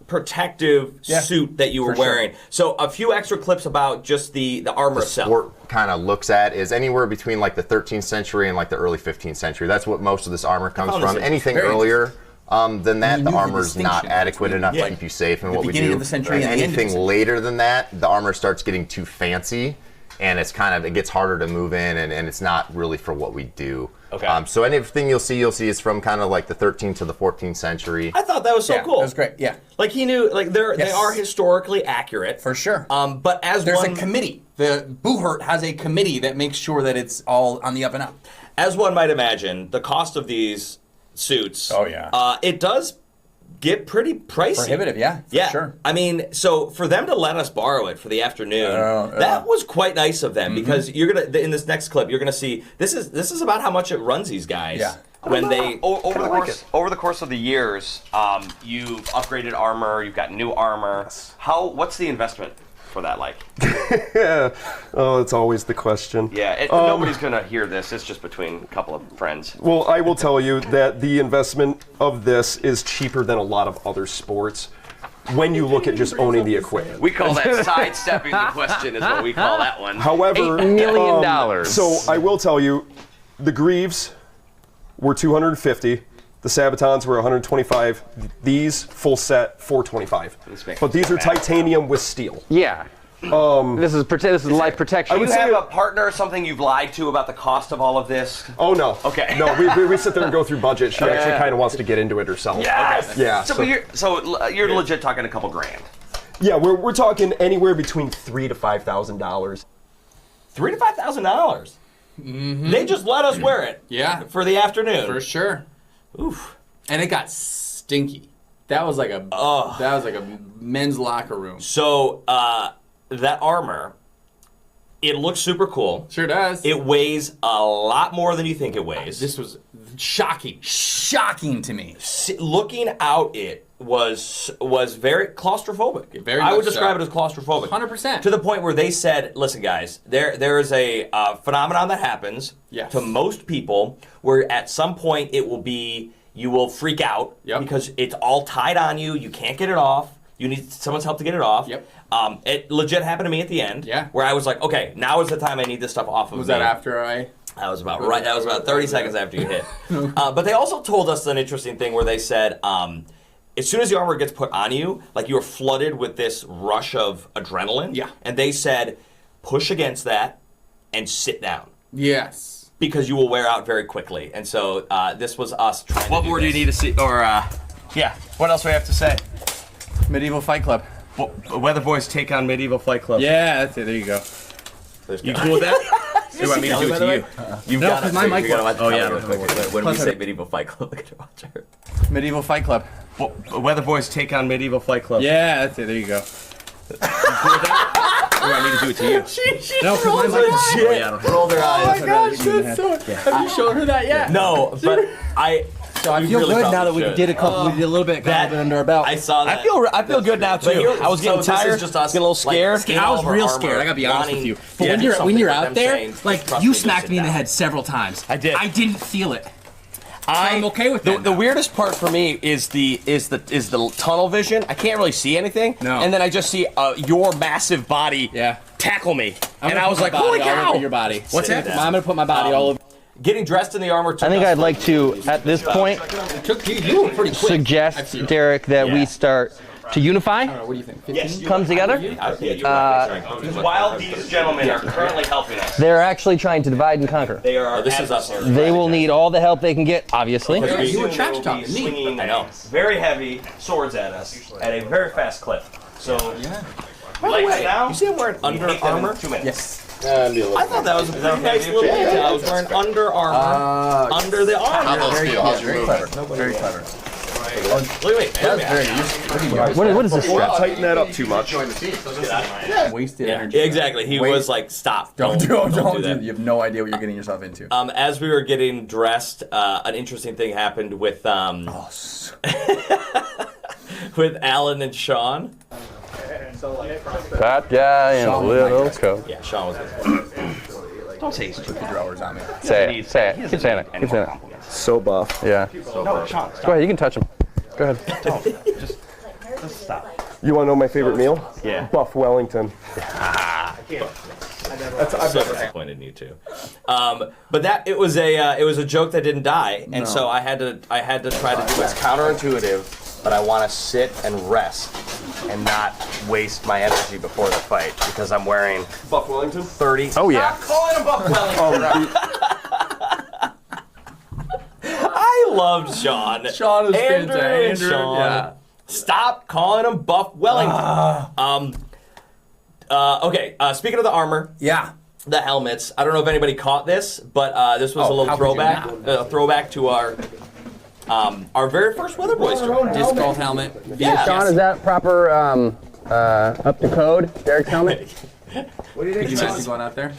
S9: protective suit that you were wearing. So a few extra clips about just the armor itself.
S5: Sport kind of looks at is anywhere between the 13th century and the early 15th century. That's what most of this armor comes from. Anything earlier than that, the armer's not adequate enough to keep you safe in what we do.
S3: Of the century and
S5: anything later than that, the armor starts getting too fancy, and it gets harder to move in, and it's not really for what we do.
S9: Okay.
S5: So anything you'll see is from kind of the 13th to the 14th century.
S9: I thought that was so cool.
S3: That was great. Yeah.
S9: Like he knew, they are historically accurate
S3: for sure.
S9: But as
S3: there's a committee, the Boohurt has a committee that makes sure that it's all on the up and up.
S9: As one might imagine, the cost of these suits, it does get pretty pricey.
S3: Prohibitive, for sure.
S9: I mean, so for them to let us borrow it for the afternoon, that was quite nice of them because you're gonna in this next clip you're gonna see this is about how much it runs these guys.
S3: Yeah.
S9: When they
S13: over the course of the years, you've upgraded armor, you've got new armor.
S10: Yes.
S13: What's the investment for that like?
S10: Oh, it's always the question.
S13: Yeah, nobody's gonna hear this. It's just between a couple of friends.
S10: Well, I will tell you that the investment of this is cheaper than a lot of other sports when you look at just owning the equipment.
S13: We call that sidestepping the question is what we call that one.
S10: However,
S6: $8 million.
S10: So I will tell you, the Greaves were $250. The Sabatons were $125. These full set $425. But these are titanium with steel.
S6: Yeah. This is life protection.
S13: Do you have a partner or something you've lied to about the cost of all of this?
S10: Oh no.
S13: Okay.
S10: No, we sit there and go through budget. She actually kind of wants to get into it herself.
S13: Yes.
S10: Okay. Yeah.
S13: So you're legit talking a couple grand.
S10: Yeah, we're talking anywhere between $3,000 to $5,000.
S9: $3,000 to $5,000. Mm-hmm. They just let us wear it.
S3: Yeah.
S9: For the afternoon.
S3: For sure.
S9: Oof.
S3: And it got stinky. That was like a men's locker room.
S9: So that armor, it looks super cool.
S3: Sure does.
S9: It weighs a lot more than you think it weighs.
S3: This was shocking to me.
S9: Looking out, it was very claustrophobic. I would describe it as claustrophobic.
S3: 100%.
S9: To the point where they said, listen guys, there is a phenomenon that happens to most people where at some point you will freak out because it's all tied on you, you can't get it off, someone's help to get it off.
S3: Yep.
S9: It legit happened to me at the end.
S3: Yeah.
S9: Where I was like, okay, now is the time I need this stuff off of me.
S3: Was that after I?
S9: That was about right. That was about 30 seconds after you hit. But they also told us an interesting thing where they said, as soon as the armor gets put on you, like you're flooded with this rush of adrenaline.
S3: Yeah.
S9: And they said, push against that and sit down.
S3: Yes.
S9: Because you will wear out very quickly. And so this was us trying
S13: What
S9: to do
S13: more do you
S9: this.
S13: need to see? Or, yeah. What else do we have to say?
S3: Medieval Fight Club.
S13: Well, Weatherboys take on Medieval Fight Club.
S3: Yeah, that's it. There you go.
S13: You cool with that? Do you want me to do it to you?
S9: You've
S3: No,
S9: got
S3: because
S9: it.
S3: my
S9: So
S3: mic
S9: you're gonna
S3: works.
S9: watch
S13: Oh, yeah.
S9: real quick. When we
S3: Plus
S9: say
S3: I-
S9: Medieval Fight Club, look at your watcher.
S3: Medieval Fight Club.
S13: Well, Weatherboys take on Medieval Fight Club.
S3: Yeah, that's it. There you go.
S13: You cool with that? Or do I need to do it to you?
S3: No, because my mic works.
S13: Oh, yeah, I don't
S9: Roll their eyes.
S3: Oh my gosh, that's so. Have you shown her that yet?
S9: No, but
S3: So I
S9: we
S3: feel
S9: really
S3: good
S9: probably
S3: now that we
S9: should.
S3: did a little bit, got a little bit under our belt.
S9: I saw that.
S13: I feel good now, too.
S9: But here-
S13: I was getting
S9: so this is
S13: tired,
S9: just us,
S13: getting a little scared.
S9: like, in
S2: I
S9: all
S2: was
S9: of our
S2: real
S9: armor,
S2: scared. I gotta be honest with
S9: wanting-
S2: you.
S9: Yeah,
S2: But when
S9: do
S2: you're
S9: something with
S2: out
S9: them
S2: there,
S9: saying,
S2: like
S9: "Trust
S2: you
S9: me, just
S2: smacked
S9: sit
S2: me in the
S9: down."
S2: head several times.
S13: I did.
S2: I didn't feel it. I'm okay with that.
S13: The weirdest part for me is the tunnel vision. I can't really see anything.
S2: No.
S13: And then I just see your massive body tackle me.
S2: I'm
S13: And
S2: gonna
S13: I was
S2: put
S13: like,
S2: my
S13: holy
S2: body all
S13: cow!
S2: over your body.
S13: What's that?
S2: I'm gonna put my body all over.
S9: Getting dressed in the armor.
S14: I think I'd like to, at this point,
S3: You were pretty quick.
S14: suggest, Derek, that we start to unify.
S3: What do you think? 15?
S14: Come together.
S13: While these gentlemen are currently helping us,
S14: They're actually trying to divide and conquer.
S13: they are.
S9: This is us.
S14: They will need all the help they can get, obviously.
S3: You were trash talking me.
S13: Swinging very heavy swords at us at a very fast clip. So,
S9: By the way,
S13: now,
S9: you see I'm wearing Under Armour?
S13: 2 minutes.
S3: Yes.
S9: I thought that was a pretty nice little detail. I was wearing Under Armour under the armor.
S3: Very clever. Very clever.
S9: Look at me.
S14: What is this strap?
S10: Tighten that up too much.
S3: Wasted
S9: Yeah,
S3: energy.
S9: exactly. He was like, "Stop!
S3: Don't do
S9: that."
S3: that. You have no idea what you're getting yourself into.
S9: As we were getting dressed, an interesting thing happened with with Alan and Sean.
S14: That guy in a little coat.
S9: Yeah, Sean was.
S13: Don't say he's too
S3: Put your hours on me.
S14: Say it. Say it. Keep saying it. Keep saying it.
S10: So buff.
S14: Yeah.
S13: No, Sean,
S14: Go ahead. You can touch him. Go ahead.
S13: don't. Just stop.
S10: You want to know my favorite meal?
S13: Yeah.
S10: Buff Wellington.
S9: I'm so disappointed in you too. But that it was a joke that didn't die, and so I had to try to do it.
S13: It's counterintuitive, but I want to sit and rest and not waste my energy before the fight because I'm wearing
S10: Buff Wellington?
S13: 30.
S14: Oh, yeah.
S13: Stop calling him Buff Wellington.
S9: I loved Sean.
S3: Sean is
S9: Andrew
S3: fantastic.
S9: and Sean.
S3: Yeah.
S9: Stop calling him Buff Wellington. Okay. Speaking of the armor,
S3: Yeah.
S9: the helmets. I don't know if anybody caught this, but this was a little
S3: how could you
S9: throwback to our very first Weatherboys story.
S3: Disc golf helmet.
S9: Yeah.
S14: Sean, is that proper up to code? Derek's helmet?
S3: What do you think? You might be going out there?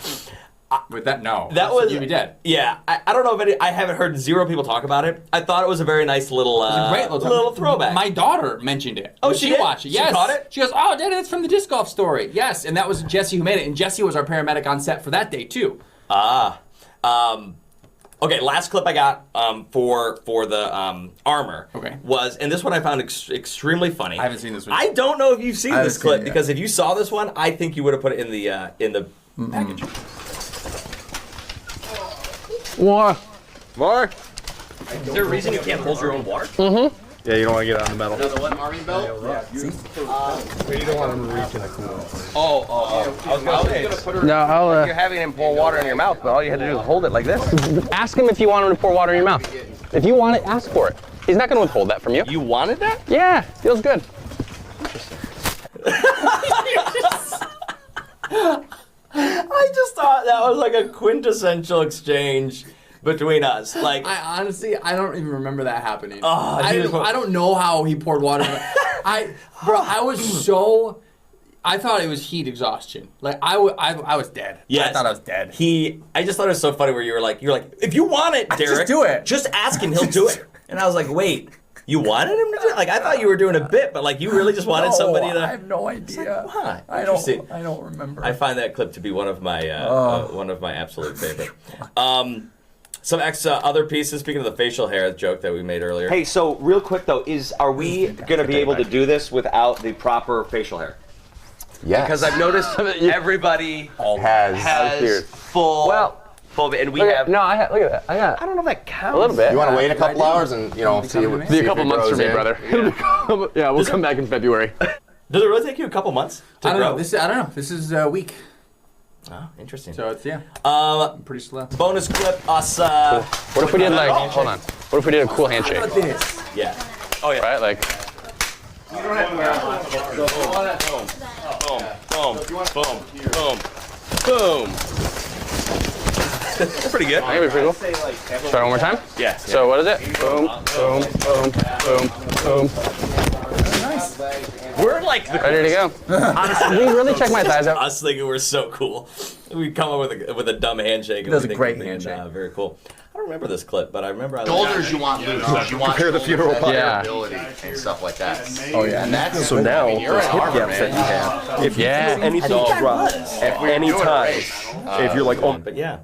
S3: With that, no.
S9: That was
S3: You'd be dead.
S9: Yeah, I don't know if I haven't heard zero people talk about it. I thought it was a very nice little
S3: Great
S9: little throwback.
S3: My daughter mentioned it.
S9: Oh, she did?
S3: watched it.
S9: She
S3: Yes.
S9: caught it?
S3: She goes, "Oh, Daddy, that's from the disc golf story." Yes, and that was Jesse who made it, and Jesse was our paramedic on set for that day too.
S9: Okay, last clip I got for the armor was, and this one I found extremely funny.
S3: I haven't seen this one.
S9: I don't know if you've seen
S3: I
S9: this
S3: haven't
S9: clip
S3: seen it yet.
S9: because if you saw this one, I think you would have put it in the package.
S14: More. More.
S9: Is there a reason you can't hold your own water?
S14: Mm-hmm.
S10: Yeah, you don't want to get on the metal.
S9: The what, Army belt?
S10: You don't want them reaching the coolant.
S9: I was gonna put her.
S14: No, I'll.
S13: You're having him pour water in your mouth, but all you had to do is hold it like this.
S14: Ask him if you want him to pour water in your mouth. If you want it, ask for it. He's not going to withhold that from you.
S13: You wanted that?
S14: Yeah, feels good.
S9: I just thought that was like a quintessential exchange between us. Like,
S3: I honestly, I don't even remember that happening.
S9: he was-
S3: I don't know how he poured water. I was so. I thought it was heat exhaustion. Like I was dead.
S9: yes,
S3: I thought I was dead.
S9: I just thought it was so funny where you're like, if you want it, Derek,
S3: just do it.
S9: Just ask him, he'll do it. And I was like, wait, you wanted him to do it? Like, I thought you were doing a bit, but like, you really just wanted somebody to.
S3: I have no idea.
S9: Why?
S3: I don't remember.
S9: I find that clip to be one of my absolute favorite. Some extra other pieces. Speaking of the facial hair joke that we made earlier.
S1: Hey, so real quick though, are we gonna be able to do this without the proper facial hair?
S5: Yes.
S9: Because I've noticed everybody has full, and we have.
S14: No, look at that.
S9: I don't know if that counts.
S14: A little bit.
S5: You want to wait a couple hours and see what?
S14: Be a couple months for me, brother. Yeah, we'll come back in February.
S9: Does it really take you a couple months to
S3: I don't
S9: grow?
S3: know. I don't know. This is a week.
S9: Oh, interesting.
S3: So it's pretty slow.
S9: Bonus clip us.
S14: What if we did hold on. What if we did a cool handshake?
S3: How about this?
S9: Yeah. Oh yeah.
S14: Right, like.
S9: You don't have to wear boom. Pretty good.
S14: I think it'd be pretty cool. Try one more time?
S9: Yeah.
S14: So what is it? Boom, boom, boom, boom, boom.
S3: Nice.
S9: We're like
S14: ready to go. Honestly, we really check my thighs out.
S9: Us thinking we're so cool. We come up with a dumb handshake.
S3: It does a great handshake.
S9: Very cool. I don't remember this clip, but I remember.
S5: Shoulders you want loose. You want
S10: Compare the funeral pyre.
S5: ability and stuff like that.
S3: Oh yeah.
S5: And that's
S10: So now,
S5: you're
S10: those
S5: in
S10: hip
S5: armor,
S10: gaps that you
S5: man.
S10: have, if you feel anything drop at any time, if you're like,
S9: But yeah.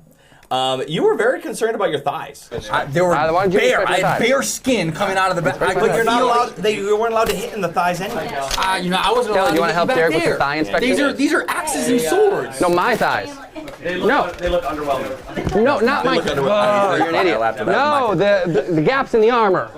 S9: You were very concerned about your thighs.
S3: They were
S14: why don't you
S3: bare.
S14: respect
S3: I
S14: my
S3: had
S14: thighs?
S3: bare skin coming out of the back.
S9: But you're not allowed. You weren't allowed to hit in the thighs anyway.
S3: I wasn't allowed.
S14: You want to help
S3: back
S14: Derek with
S3: there.
S14: the thigh inspection?
S3: These are axes and swords.
S14: No, my thighs.
S9: They look underwhelming.
S14: No, not my.
S9: look underwhelming.
S14: Oh, you're an idiot. No, the gaps in the armor.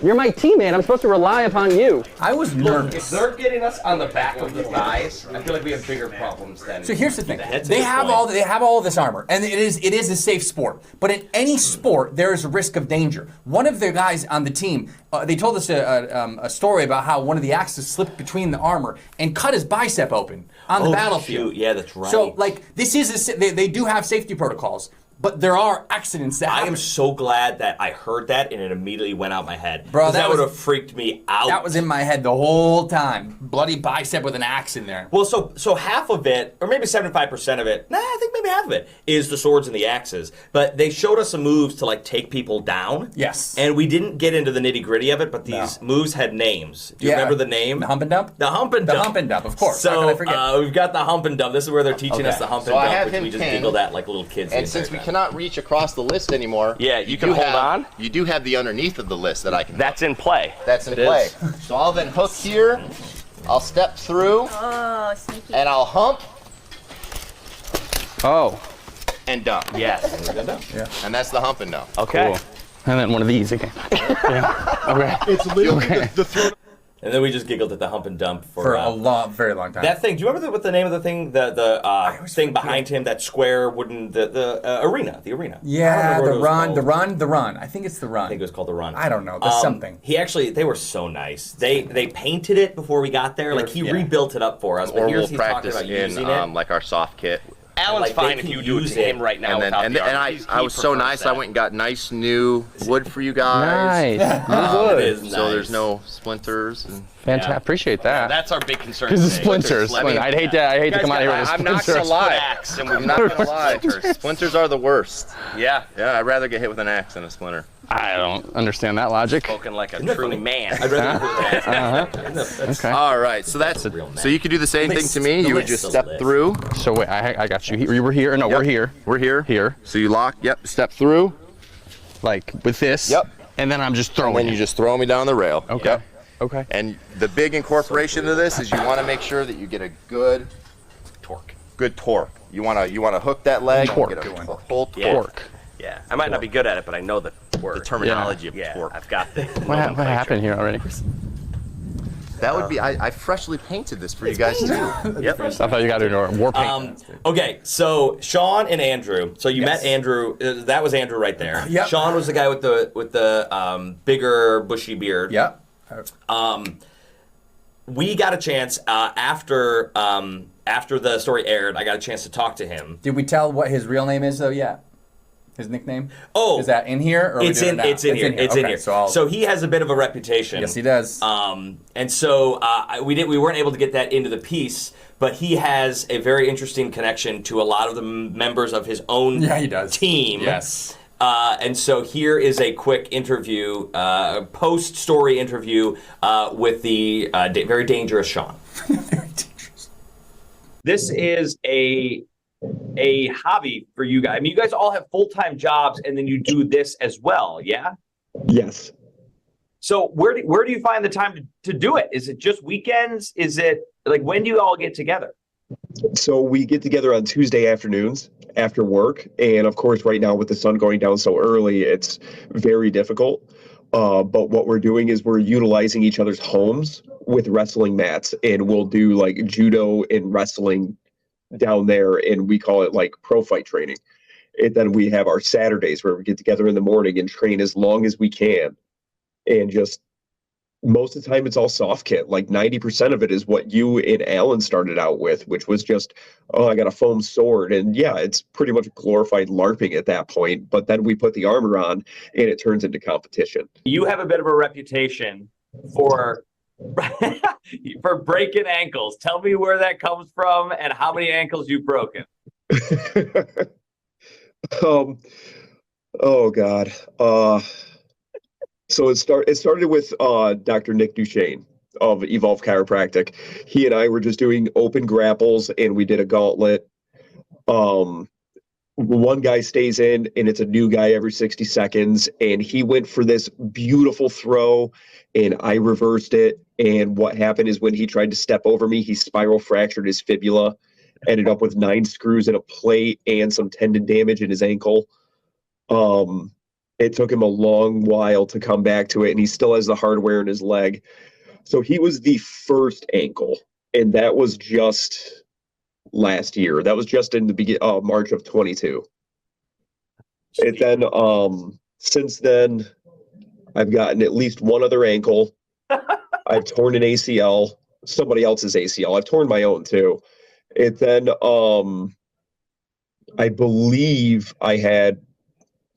S14: You're my teammate. I'm supposed to rely upon you.
S3: I was
S9: If
S3: nervous.
S9: they're getting us on the back of the thighs, I feel like we have bigger problems than.
S3: So here's the thing:
S9: head's a
S3: they
S9: good
S3: have
S9: point.
S3: all of this armor, and it is a safe sport. But in any sport, there is a risk of danger. One of the guys on the team, they told us a story about how one of the axes slipped between the armor and cut his bicep open on the battlefield.
S9: Shoot. Yeah, that's right.
S3: So like this is they do have safety protocols. But there are accidents that happen.
S9: I am so glad that I heard that and it immediately went out my head.
S3: Bro,
S9: 'Cause
S3: that
S9: would
S3: was-
S9: have freaked me out.
S3: That was in my head the whole time. Bloody bicep with an axe in there.
S9: Well, so half of it, or maybe 75% of it, I think maybe half of it, is the swords and the axes. But they showed us some moves to like take people down.
S3: Yes.
S9: And we didn't get into the nitty gritty of it, but these moves had names. Do you remember the name?
S3: The hump and dump?
S9: The hump and dump.
S3: The hump and dump, of course.
S9: So
S3: How could I forget?
S9: we've got the hump and dump. This is where they're teaching us the hump
S5: So
S9: and
S5: I
S9: dump,
S5: have
S9: which
S5: him
S9: we just
S5: pinned.
S9: giggled at like little kids.
S5: And since we cannot reach across the list anymore,
S9: you can hold on.
S5: You do have the underneath of the list that I can.
S9: That's in play.
S5: That's in play. So I'll then hook here. I'll step through.
S12: Oh, sneaky.
S5: And I'll hump.
S14: Oh.
S5: And dump.
S9: Yes.
S3: Yeah.
S5: And that's the hump and dump.
S9: Okay.
S14: Cool. And then one of these again. Yeah. Okay.
S10: it's literally the throw.
S9: And then we just giggled at the hump and dump
S3: For a very long time.
S9: That thing. Do you remember what the name of the thing? The thing behind him, that square wooden the arena. The arena.
S3: Yeah, the run. I think it's the
S9: I
S3: run.
S9: think it was called the run.
S3: I don't know. There's something.
S9: They were so nice. They painted it before we got there. Like he rebuilt it up for us. But
S5: Or
S9: here's
S5: we'll
S9: he's talking
S5: practice
S9: about
S5: in
S9: using it.
S5: like our soft kit.
S9: Alan's
S13: like,
S9: fine
S13: they
S9: if
S13: can
S9: you do it
S13: use
S9: to
S13: it,
S9: him right now.
S5: And then,
S9: without
S5: and,
S9: the
S5: and
S9: arm.
S5: I was so nice. I went and got nice new wood for you guys.
S14: Nice.
S9: It is
S5: So
S9: nice.
S5: there's no splinters. And
S14: Fantastic. Appreciate that.
S13: That's our big concern.
S14: Because the
S13: today.
S14: splinters.
S5: I mean,
S14: I'd hate to come out here with a
S5: I'm not
S14: splinter.
S5: gonna lie.
S13: Axe and
S5: I'm not gonna lie. Splinters are the worst.
S13: Yeah.
S5: Yeah, I'd rather get hit with an axe than a splinter.
S14: I don't understand that logic.
S13: Spoken like a true man.
S9: I'd rather do that.
S14: Okay.
S5: All right, so that's so you could do the same thing to me. You would just step through.
S14: So wait, I got you. You were here. No,
S5: Yep.
S14: we're here.
S5: We're here.
S14: Here.
S5: So you lock. Yep. Step through.
S14: Like with this.
S5: Yep.
S14: And then I'm just throwing.
S5: And then you
S14: it.
S5: just throw me down the rail.
S14: Okay.
S5: Yep.
S14: Okay.
S5: And the big incorporation of this is you want to make sure that you get a good
S13: Torque.
S5: Good torque. You want to hook that leg.
S14: Torque.
S5: Get a full torque.
S13: Yeah.
S14: Torque.
S13: Yeah. I might not be good at it, but I know the word.
S5: The terminology of
S13: Yeah,
S5: torque.
S13: I've got the
S14: What happened here already?
S5: That would be. I freshly painted this for you guys too.
S13: Yep.
S14: I thought you got to do a war paint.
S9: Okay, so Sean and Andrew. So you met Andrew. That was Andrew right there.
S3: Yep.
S9: Sean was the guy with the bigger bushy beard.
S3: Yep.
S9: We got a chance after the story aired. I got a chance to talk to him.
S3: Did we tell what his real name is though yet? His nickname?
S9: Oh,
S3: is that in here? Or
S9: it's in. It's in here. It's in
S3: Okay,
S9: here. So he has a bit of a reputation.
S3: Yes, he does.
S9: And so we weren't able to get that into the piece, but he has a very interesting connection to a lot of the members of his own team.
S3: Yes.
S9: And so here is a quick interview, post-story interview with the very dangerous Sean.
S3: Very dangerous.
S9: This is a
S1: a hobby for you guys. I mean, you guys all have full-time jobs, and then you do this as well, yeah?
S10: Yes.
S1: So where do you find the time to do it? Is it just weekends? Is it like, when do you all get together?
S10: So we get together on Tuesday afternoons after work. And of course, right now with the sun going down so early, it's very difficult. But what we're doing is we're utilizing each other's homes with wrestling mats, and we'll do like judo and wrestling down there. And we call it like pro fight training. And then we have our Saturdays where we get together in the morning and train as long as we can. And just most of the time it's all soft kit. Like 90% of it is what you and Alan started out with, which was just, oh, I got a foam sword. And yeah, it's pretty much glorified LARPing at that point. But then we put the armor on and it turns into competition.
S1: You have a bit of a reputation for for breaking ankles. Tell me where that comes from and how many ankles you've broken.
S10: Oh God. So it started with Dr. Nick Duchesne of Evolve Chiropractic. He and I were just doing open grapples, and we did a gauntlet. One guy stays in, and it's a new guy every 60 seconds. And he went for this beautiful throw, and I reversed it. And what happened is when he tried to step over me, he spiral fractured his fibula, ended up with 9 screws in a plate and some tendon damage in his ankle. It took him a long while to come back to it, and he still has the hardware in his leg. So he was the first ankle, and that was just last year. That was just in the March of 22. And then since then, I've gotten at least one other ankle. I've torn an ACL, somebody else's ACL. I've torn my own too. And then I believe I had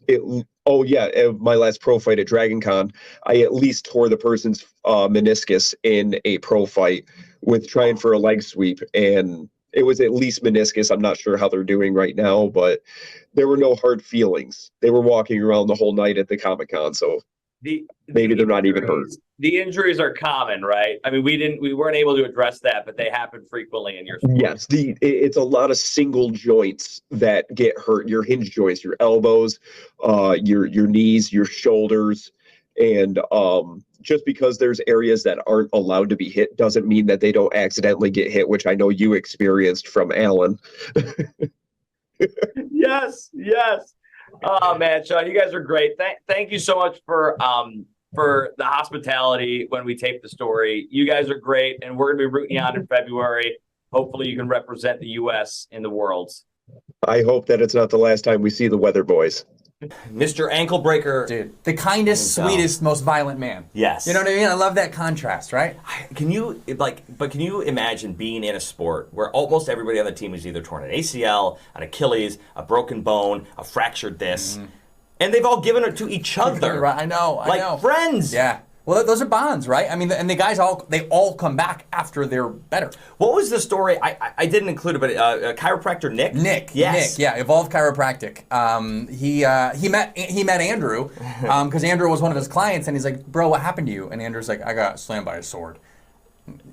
S10: it. Oh yeah, my last pro fight at Dragon Con, I at least tore the person's meniscus in a pro fight with trying for a leg sweep, and it was at least meniscus. I'm not sure how they're doing right now, but there were no hard feelings. They were walking around the whole night at the Comic-Con, so maybe they're not even hurt.
S1: The injuries are common, right? I mean, we weren't able to address that, but they happen frequently in your sport.
S10: Yes, it's a lot of single joints that get hurt. Your hinge joints, your elbows, your knees, your shoulders, and just because there's areas that aren't allowed to be hit doesn't mean that they don't accidentally get hit, which I know you experienced from Alan.
S1: Yes. Oh man, Sean, you guys are great. Thank you so much for the hospitality when we tape the story. You guys are great, and we're gonna be rooting you on in February. Hopefully you can represent the U.S. in the Worlds.
S10: I hope that it's not the last time we see the Weatherboys.
S9: Mr. Ankle Breaker.
S3: Dude, the kindest, sweetest, most violent man.
S9: Yes.
S3: You know what I mean? I love that contrast, right?
S9: Can you imagine being in a sport where almost everybody on the team is either torn an ACL, an Achilles, a broken bone, a fractured this, and they've all given it to each other.
S3: I know.
S9: Like friends.
S3: Yeah. Well, those are bonds, right? I mean, and the guys all come back after they're better.
S9: What was the story? I didn't include it, but chiropractor Nick.
S3: Nick, yeah, Evolve Chiropractic. He met Andrew because Andrew was one of his clients, and he's like, "Bro, what happened to you?" And Andrew's like, "I got slammed by a sword."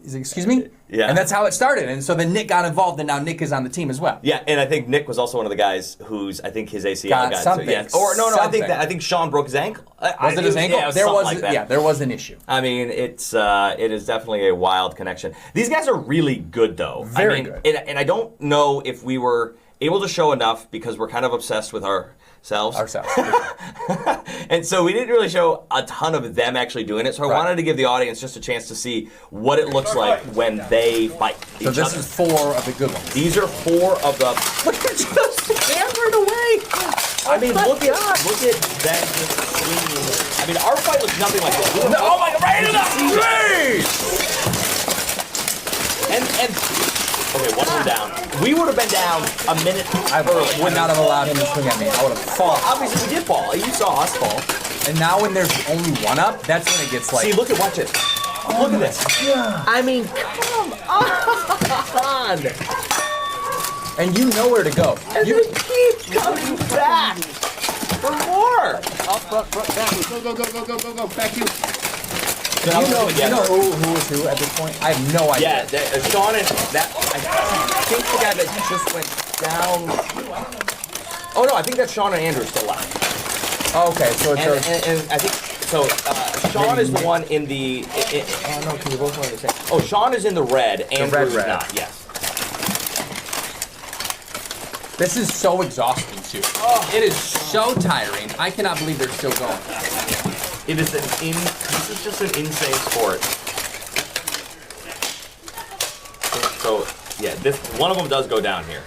S3: He's like, "Excuse me?"
S9: Yeah.
S3: And that's how it started. And so then Nick got involved, and now Nick is on the team as well.
S9: Yeah, and I think Nick was also one of the guys whose his ACL got
S3: something.
S9: So, yeah. Or no, I think Sean broke his ankle.
S3: Was it his ankle?
S9: Yeah,
S3: there was an issue.
S9: I mean, it is definitely a wild connection. These guys are really good, though.
S3: Very good.
S9: And I don't know if we were able to show enough because we're kind of obsessed with ourselves. And so we didn't really show a ton of them actually doing it. So I wanted to give the audience just a chance to see what it looks like when they fight each other.
S3: So this is 4 of the good ones.
S9: These are 4 of the...
S3: Look at just hammered away.
S9: I mean, look at that scene. I mean, our fight looks nothing like this. Oh my God, right in the face! And okay, one more down. We would have been down a minute early.
S3: Would not have allowed him to swing at me. I would have fallen.
S9: Obviously, we did fall. You saw us fall.
S3: And now when there's only one up, that's when it gets like...
S9: See, watch it. Look at this.
S3: Yeah.
S9: I mean, come on.
S3: And you know where to go.
S9: And you keep coming back for more.
S8: Up, back. Go. Back you.
S3: Do you know who was who at this point? I have no idea.
S9: Yeah, Sean and that. I think the guy that just went down. Oh no, I think that's Sean and Andrew still left.
S3: Okay, so it's
S9: And I think so. Sean is the one in the. Oh no, because we're both wearing the same. Oh, Sean is in the red. Andrew is not. Yes.
S3: This is so exhausting too. Oh, it is so tiring. I cannot believe they're still going.
S9: It is this is just an insane sport. So yeah, this one of them does go down here.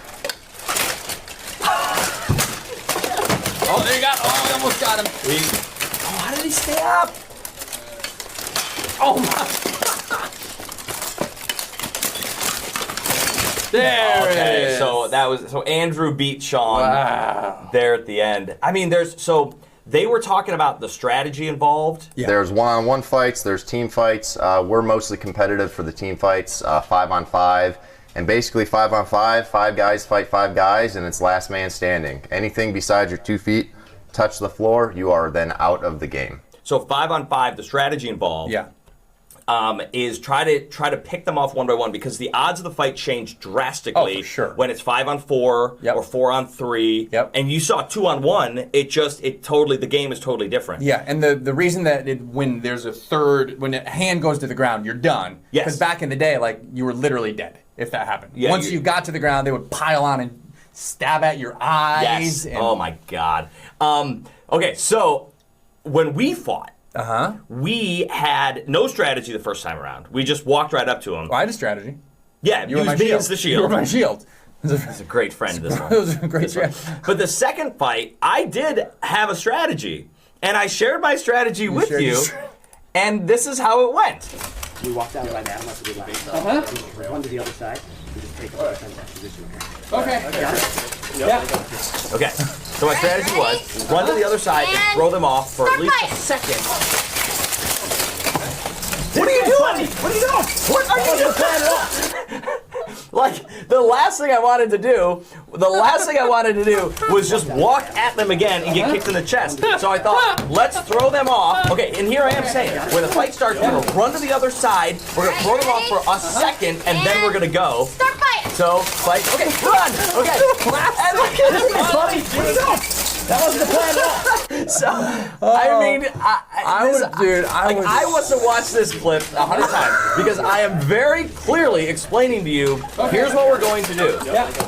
S3: Oh, there you go. Oh, we almost got him.
S9: How did he stay up?
S3: Oh my. There it is.
S9: So Andrew beat Sean there at the end. I mean, they were talking about the strategy involved.
S5: Yeah. There's one-on-one fights, there's team fights. We're mostly competitive for the team fights, 5-on-5. And basically 5-on-5, 5 guys fight 5 guys, and it's last man standing. Anything besides your 2 feet touch the floor, you are then out of the game.
S9: So 5-on-5, the strategy involved. Is try to pick them off one by one, because the odds of the fight change drastically when it's 5-on-4 or 4-on-3. And you saw 2-on-1, the game is totally different.
S3: Yeah, and the reason that when there's when a hand goes to the ground, you're done.
S9: Yes.
S3: Because back in the day, like, you were literally dead if that happened.
S9: Yeah,
S3: Once you got to the ground, they would pile on and stab at your eyes.
S9: Yes. Oh my God. Okay, so when we fought, we had no strategy the first time around. We just walked right up to him.
S3: Well, I had a strategy.
S9: Yeah,
S3: you were my shield.
S9: The shield.
S3: You were my shield.
S9: He's a great friend, this one.
S3: It was a great strategy.
S9: But the second fight, I did have a strategy. And I shared my strategy with you. And this is how it went.
S15: We walked out like that. Unless we did run to the other side. We just take a defensive position.
S3: Okay.
S9: Yeah. Okay. So my strategy was run to the other side and throw them off for at least a second. What are you doing? What are you doing? What are you doing? Like, the last thing I wanted to do was just walk at them again and get kicked in the chest. So I thought, let's throw them off. Okay, and here I am saying, when the fight starts, we're going to run to the other side, we're going to throw them off for a second, and then we're going to go.
S12: Start fight!
S9: So, fight, okay, run! Okay. And buddy, what are you doing? That wasn't the plan at all. So, I mean, I must have watched this clip 100 times, because I am very clearly explaining to you, here's what we're going to do.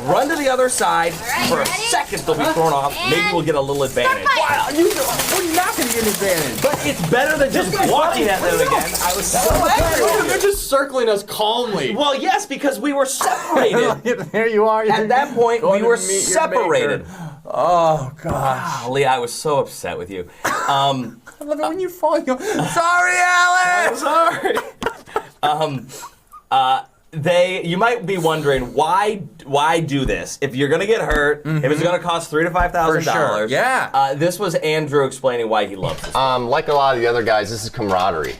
S9: Run to the other side for a second, they'll be thrown off, maybe we'll get a little advantage.
S3: Wow, we're not going to get an advantage.
S9: But it's better than just walking at them again. I was so angry.
S3: They're just circling us calmly.
S9: Well, yes, because we were separated.
S3: There you are.
S9: At that point, we were separated.
S3: Oh, gosh.
S9: Lee, I was so upset with you.
S3: I love it when you fall. You go, sorry, Alex!
S9: I'm sorry. You might be wondering, why do this? If you're going to get hurt, if it's going to cost $3,000 to $5,000.
S3: Sure. Yeah.
S9: This was Andrew explaining why he loves this.
S5: Like a lot of the other guys, this is camaraderie.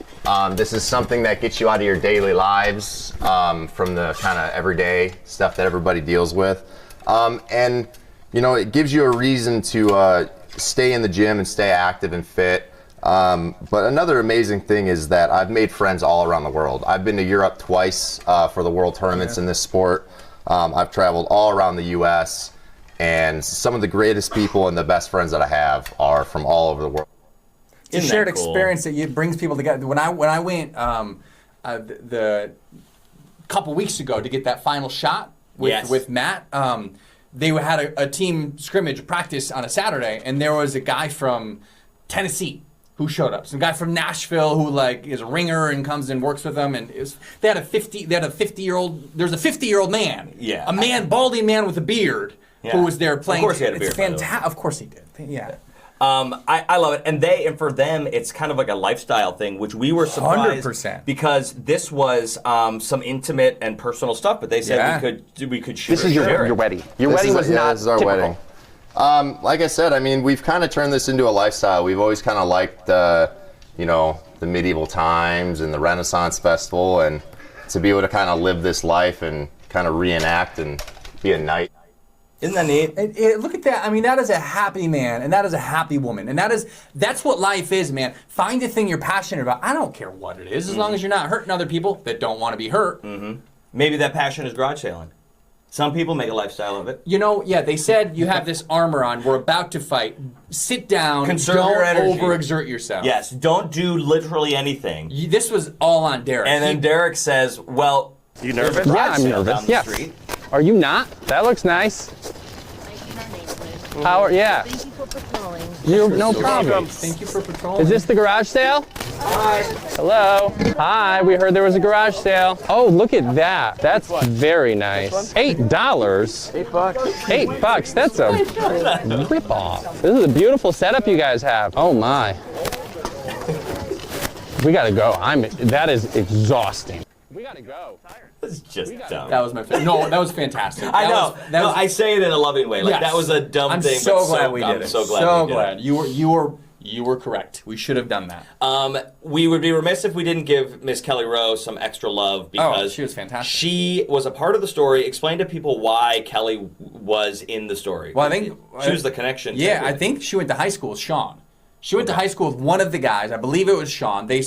S5: This is something that gets you out of your daily lives, from the kind of everyday stuff that everybody deals with. And you know, it gives you a reason to stay in the gym and stay active and fit. But another amazing thing is that I've made friends all around the world. I've been to Europe twice for the world tournaments in this sport. I've traveled all around the U.S. and some of the greatest people and the best friends that I have are from all over the world.
S3: It's a shared experience that brings people together. When I went the couple weeks ago to get that final shot with Matt, they had a team scrimmage practice on a Saturday, and there was a guy from Tennessee who showed up. Some guy from Nashville who like is a ringer and comes and works with them. And they had a 50-year-old. There's a 50-year-old man.
S9: Yeah.
S3: A man, balding man with a beard who was there playing.
S9: Of course he had a beard.
S3: It's fantastic. Of course he did. Yeah.
S9: I love it, and for them, it's kind of like a lifestyle thing, which we were surprised
S3: 100%.
S9: because this was some intimate and personal stuff. But they said we could share.
S14: This is your wedding. Your wedding was not
S5: this is our
S14: typical.
S5: wedding. Like I said, I mean, we've kind of turned this into a lifestyle. We've always kind of liked, the medieval times and the Renaissance Festival, and to be able to kind of live this life and kind of reenact and be a knight.
S9: Isn't that neat?
S3: Look at that. I mean, that is a happy man, and that is a happy woman, and that's what life is, man. Find a thing you're passionate about. I don't care what it is, as long as you're not hurting other people that don't want to be hurt.
S9: Maybe that passion is garage sailing.
S1: Some people make a lifestyle of it.
S3: You know, yeah, they said you have this armor on. We're about to fight. Sit down.
S1: Conserve
S3: don't
S1: your energy.
S3: overexert yourself.
S1: Yes, don't do literally anything.
S3: This was all on Derek.
S1: And then Derek says, well,
S9: you nervous?
S14: Yeah, I'm nervous. Yes.
S1: Street.
S14: Are you not? That looks nice. How? Yeah.
S12: Thank you for patrolling.
S14: No problem.
S3: Thank you for patrolling.
S14: Is this the garage sale?
S9: Hi.
S14: Hello. Hi. We heard there was a garage sale. Oh, look at that. That's very nice. $8.
S9: $8.
S14: $8. That's a rip-off. This is a beautiful setup you guys have. Oh my. We gotta go. That is exhausting. We gotta go.
S1: That's just dumb.
S3: That was my favorite. No, that was fantastic.
S1: I know. I say it in a loving way. Like,
S3: Yes.
S1: that was a dumb
S3: I'm
S1: thing,
S3: so
S1: but
S3: glad
S1: so
S3: we
S1: dumb.
S3: did it.
S1: So glad
S3: So
S1: we did
S3: glad.
S1: it.
S3: You were correct. We should have done that.
S1: We would be remiss if we didn't give Miss Kelly Rowe some extra love because
S3: she was fantastic.
S1: She was a part of the story. Explain to people why Kelly was in the story.
S3: Well, I think
S1: she was the connection. to
S3: Yeah, I
S1: everything.
S3: think she went to high school with Sean. She went to high school with one of the guys. I believe it was Sean. They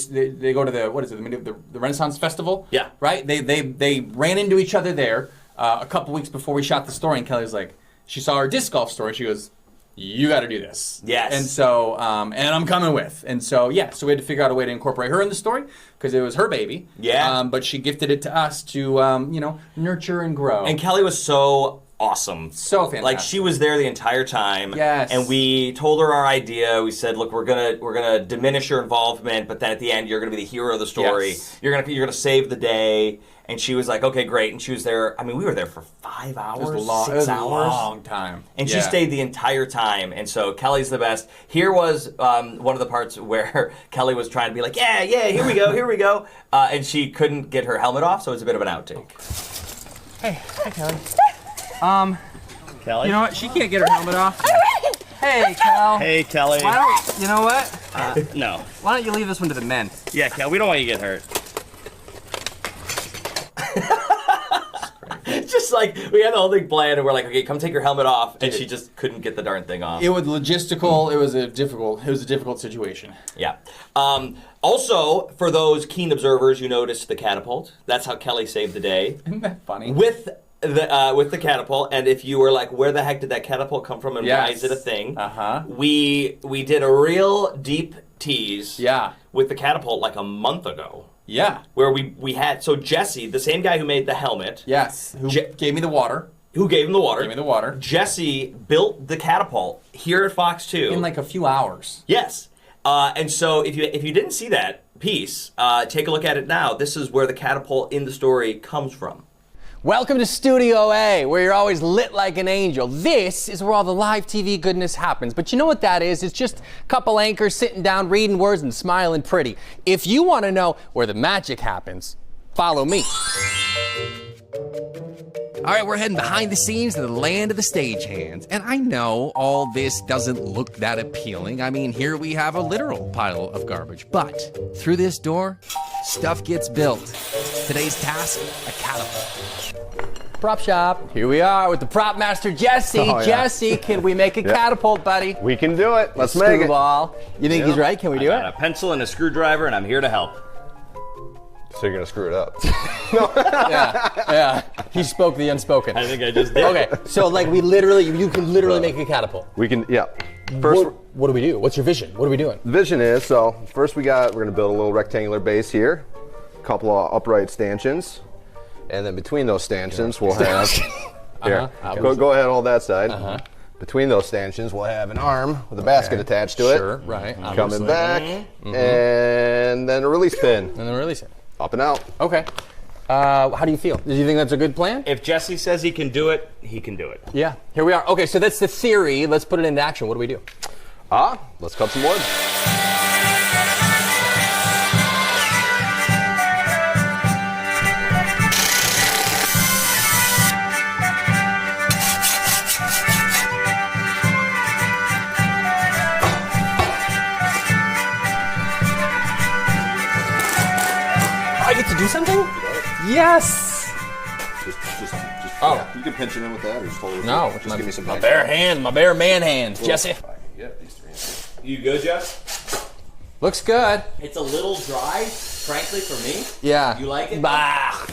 S3: go to the Renaissance Festival.
S1: Yeah.
S3: Right. They ran into each other there a couple weeks before we shot the story. And Kelly's like, she saw our disc golf story. She goes, "You got to do this."
S1: Yes.
S3: And so, and I'm coming with. And so, yeah. So we had to figure out a way to incorporate her in the story because it was her baby.
S1: Yeah.
S3: But she gifted it to us to nurture and grow.
S1: And Kelly was so awesome.
S3: So fantastic.
S1: Like, she was there the entire time.
S3: Yes.
S1: And we told her our idea. We said, look, we're gonna diminish your involvement, but then at the end you're gonna be the hero of the story.
S3: Yes.
S1: You're gonna save the day. And she was like, okay, great. And she was there. I mean, we were there for 5 hours,
S3: It was
S1: 6 hours.
S3: a long time.
S1: And she
S3: Yeah.
S1: stayed the entire time. And so Kelly's the best. Here was one of the parts where Kelly was trying to be like, yeah, here we go. And she couldn't get her helmet off, so it was a bit of an outtake.
S15: Hey, Kelly.
S1: Kelly?
S15: You know what? She can't get her helmet off. Hey, Kel.
S9: Hey, Kelly.
S15: Why don't, you know what?
S9: No.
S15: Why don't you leave this one to the men?
S9: Yeah, Kel, we don't want you to get hurt.
S1: Just like, we had the whole thing planned, and we're like, okay, come take your helmet off. And she just couldn't get the darn thing off.
S3: It was logistical. It was a difficult situation.
S1: Yeah. Also, for those keen observers, you noticed the catapult. That's how Kelly saved the day.
S3: Isn't that funny?
S1: With the catapult, and if you were like, where the heck did that catapult come from, and why is it a thing? We did a real deep tease. With the catapult like a month ago.
S3: Yeah.
S1: Where we had, so Jesse, the same guy who made the helmet.
S3: Yes. Who gave me the water.
S1: Who gave him the water.
S3: Gave me the water.
S1: Jesse built the catapult here at Fox 2.
S3: In like a few hours.
S1: Yes. And so if you didn't see that piece, take a look at it now. This is where the catapult in the story comes from.
S14: Welcome to Studio A, where you're always lit like an angel. This is where all the live TV goodness happens. But you know what that is? It's just a couple anchors sitting down, reading words, and smiling pretty. If you want to know where the magic happens, follow me.
S6: All right, we're heading behind the scenes to the land of the stagehands. And I know all this doesn't look that appealing. I mean, here we have a literal pile of garbage. But through this door, stuff gets built. Today's task, a catapult.
S14: Prop shop. Here we are with the prop master, Jesse.
S16: Oh, yeah.
S14: Jesse, can we make a catapult, buddy?
S16: We can do it. Let's make it.
S14: Screwball. You think he's right? Can we do
S9: I
S14: it?
S9: got a pencil and a screwdriver, and I'm here to help.
S16: So you're gonna screw it up.
S14: Yeah. He spoke the unspoken.
S9: I think I just did.
S14: Okay, so like you can literally make a catapult.
S16: We can, yeah. First,
S14: what do we do? What's your vision? What are we doing?
S16: the vision is, so first we're gonna build a little rectangular base here, a couple of upright stanchions, and then between those stanchions we'll have, here, go ahead, hold that side. Between those stanchions we'll have an arm with a basket attached to it.
S14: Sure, right.
S16: Coming back, and then a release pin.
S14: And then release it.
S16: Up and out.
S14: Okay. How do you feel? Do you think that's a good plan?
S9: If Jesse says he can do it, he can do it.
S14: Yeah. Here we are. Okay, so that's the theory. Let's put it into action. What do we do?
S16: Let's cut some wood.
S14: I get to do something? Yes!
S16: Yeah, you can pinch it in with that or just hold it.
S14: No,
S16: just give me some
S14: my bare hands, my bare man hands. Jesse.
S1: You good, Jeff?
S14: Looks good.
S1: It's a little dry, frankly, for me.
S14: Yeah.
S1: You like it?
S14: Bah.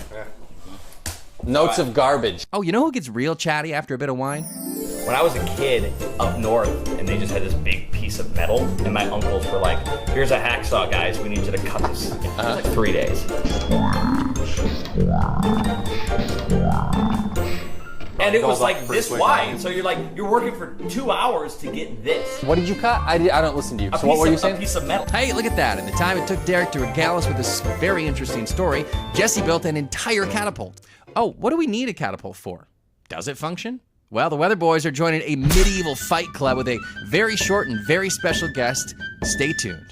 S14: Notes of garbage.
S6: Oh, you know who gets real chatty after a bit of wine?
S13: When I was a kid up north and they just had this big piece of metal and my uncles were like, here's a hacksaw, guys. We need you to cut this. It was like 3 days. And it was like this wide. So you're working for 2 hours to get this.
S14: What did you cut? I don't listen to you. So what were you saying?
S13: A piece of metal.
S6: Hey, look at that. In the time it took Derek to regale us with this very interesting story, Jesse built an entire catapult. Oh, what do we need a catapult for? Does it function? Well, the Weatherboys are joining a medieval fight club with a very short and very special guest. Stay tuned.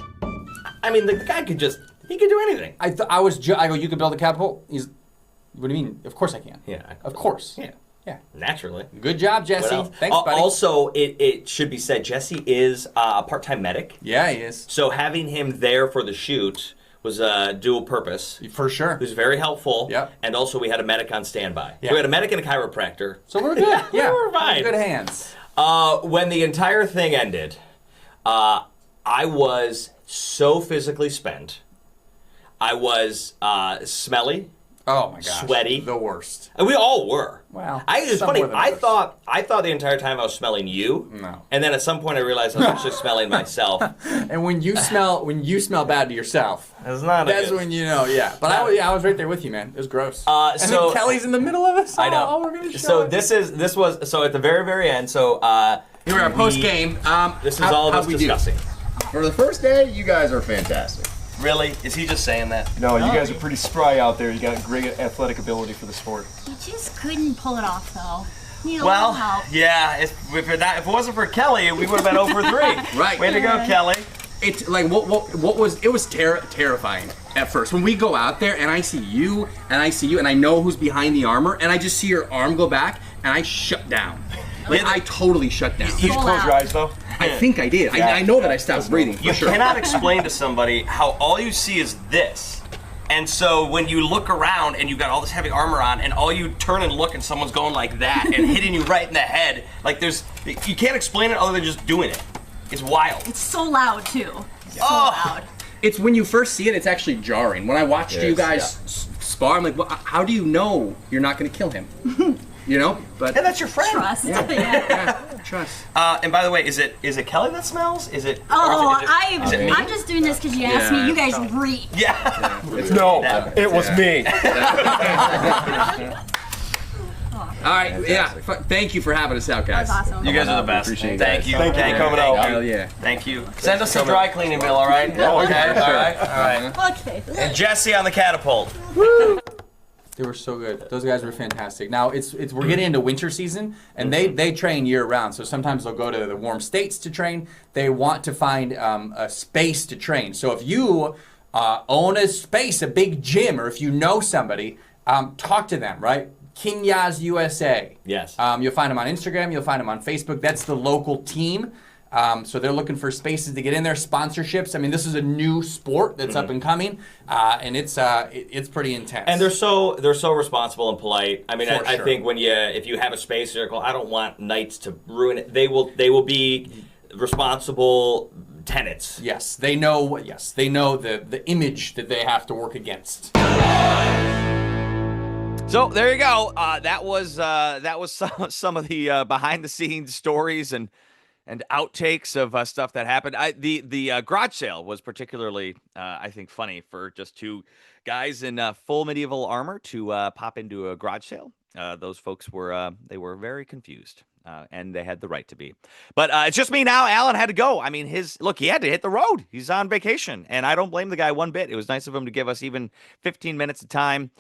S13: I mean, the guy could do anything.
S3: I go, you could build a catapult? What do you mean? Of course I can.
S13: Yeah.
S3: Of course.
S13: Yeah.
S3: Yeah.
S13: Naturally.
S3: Good job, Jesse. Thanks, buddy.
S13: Also, it should be said, Jesse is a part-time medic.
S3: Yeah, he is.
S13: So having him there for the shoot was a dual purpose.
S3: For sure.
S13: It was very helpful.
S3: Yep.
S13: And also we had a medic on standby.
S3: Yeah.
S13: So we had a medic and a chiropractor.
S3: So we're good. Yeah.
S13: We're fine.
S3: Good hands.
S13: When the entire thing ended, I was so physically spent. I was smelly.
S3: Oh my gosh.
S13: Sweaty.
S3: The worst.
S13: And we all were.
S3: Wow.
S13: It's funny. I thought the entire time I was smelling you.
S3: No.
S13: And then at some point I realized I was actually smelling myself.
S3: And when you smell bad to yourself, that's when you know. Yeah. But I was right there with you, man. It was gross. And then Kelly's in the middle of us.
S13: I know.
S3: Oh, we're gonna show
S13: so
S3: it.
S13: this was at the very, very end. So
S14: here we are post game.
S13: This is all of us discussing.
S5: For the first day, you guys are fantastic.
S13: Really? Is he just saying that?
S17: No, you guys are pretty spry out there. You got great athletic ability for the sport.
S12: You just couldn't pull it off, though. Need a little help.
S13: Yeah. If it wasn't for Kelly, we would have been over 3.
S2: Right.
S13: Way to go, Kelly.
S2: It's like what was it was terrifying at first when we go out there and I see you and I know who's behind the armor and I just see your arm go back and I shut down. Like I totally shut down.
S17: You just close your eyes though.
S2: I think I did.
S17: Yeah.
S2: I know that I stopped breathing.
S13: You
S2: for sure.
S13: cannot explain to somebody how all you see is this. And so when you look around and you've got all this heavy armor on and all you turn and look and someone's going like that and hitting you right in the head, like you can't explain it other than just doing it. It's wild.
S12: It's so loud, too. So
S13: Oh.
S12: loud.
S2: It's when you first see it, it's actually jarring. When I watched you guys spar, I'm like, well, how do you know you're not going to kill him? You know, but
S13: and that's your friend.
S12: Trust.
S2: Yeah, trust.
S13: And by the way, is it Kelly that smells? Is it?
S12: Oh,
S13: or is it me?
S12: I'm just doing this because you asked me. You guys reek.
S13: Yeah.
S17: No, it was me.
S2: All right, yeah. Thank you for having us out, guys.
S12: That was awesome.
S13: You guys are the best.
S2: Appreciate it,
S13: Thank
S2: guys.
S13: you.
S17: Thank you for coming out.
S2: Hell yeah.
S13: Thank you. Send us a dry cleaning bill, all right? Okay. All right.
S12: Okay.
S13: And Jesse on the catapult.
S3: They were so good. Those guys were fantastic. Now we're getting into winter season, and they train year round. So sometimes they'll go to the warm states to train. They want to find a space to train. So if you own a space, a big gym, or if you know somebody, talk to them. Right? Kinya's USA.
S13: Yes.
S3: You'll find them on Instagram. You'll find them on Facebook. That's the local team. So they're looking for spaces to get in there, sponsorships. I mean, this is a new sport that's up and coming, and it's pretty intense.
S13: And they're so responsible and polite. I mean,
S3: For
S13: I
S3: sure.
S13: think if you have a space circle, I don't want Knights to ruin it. They will be responsible tenants.
S3: Yes, they know. Yes, they know the image that they have to work against.
S1: So there you go. That was some of the behind the scenes stories and outtakes of stuff that happened. The garage sale was particularly, I think, funny for just two guys in full medieval armor to pop into a garage sale. Those folks were very confused, and they had the right to be. But it's just me now. Alan had to go. I mean, he had to hit the road. He's on vacation, and I don't blame the guy one bit. It was nice of him to give us even 15 minutes of time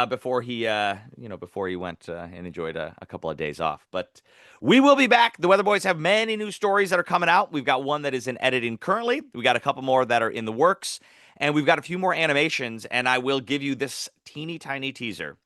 S1: before he went and enjoyed a couple of days off. But we will be back. The Weatherboys have many new stories that are coming out. We've got one that is in editing currently. We got a couple more that are in the works, and we've got a few more animations. And I will give you this teeny tiny teaser.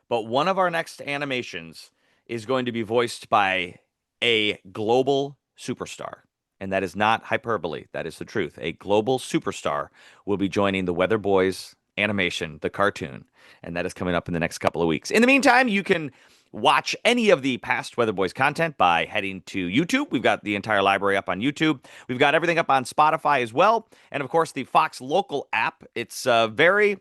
S1: But one of our next animations is going to be voiced by a global superstar. And that is not hyperbole. That is the truth. A global superstar will be joining the Weatherboys animation, the cartoon. And that is coming up in the next couple of weeks. In the meantime, you can watch any of the past Weatherboys content by heading to YouTube. We've got the entire library up on YouTube. We've got everything up on Spotify as well. And of course, the Fox Local app. It's very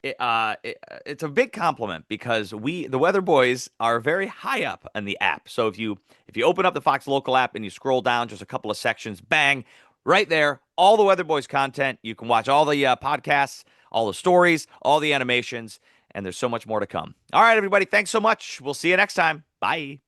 S1: it's a big compliment because the Weather Boys are very high up on the app. So if you open up the Fox Local app and you scroll down just a couple of sections, bang, right there, all the Weather Boys content. You can watch all the podcasts, all the stories, all the animations, and there's so much more to come. All right, everybody, thanks so much. We'll see you next time. Bye.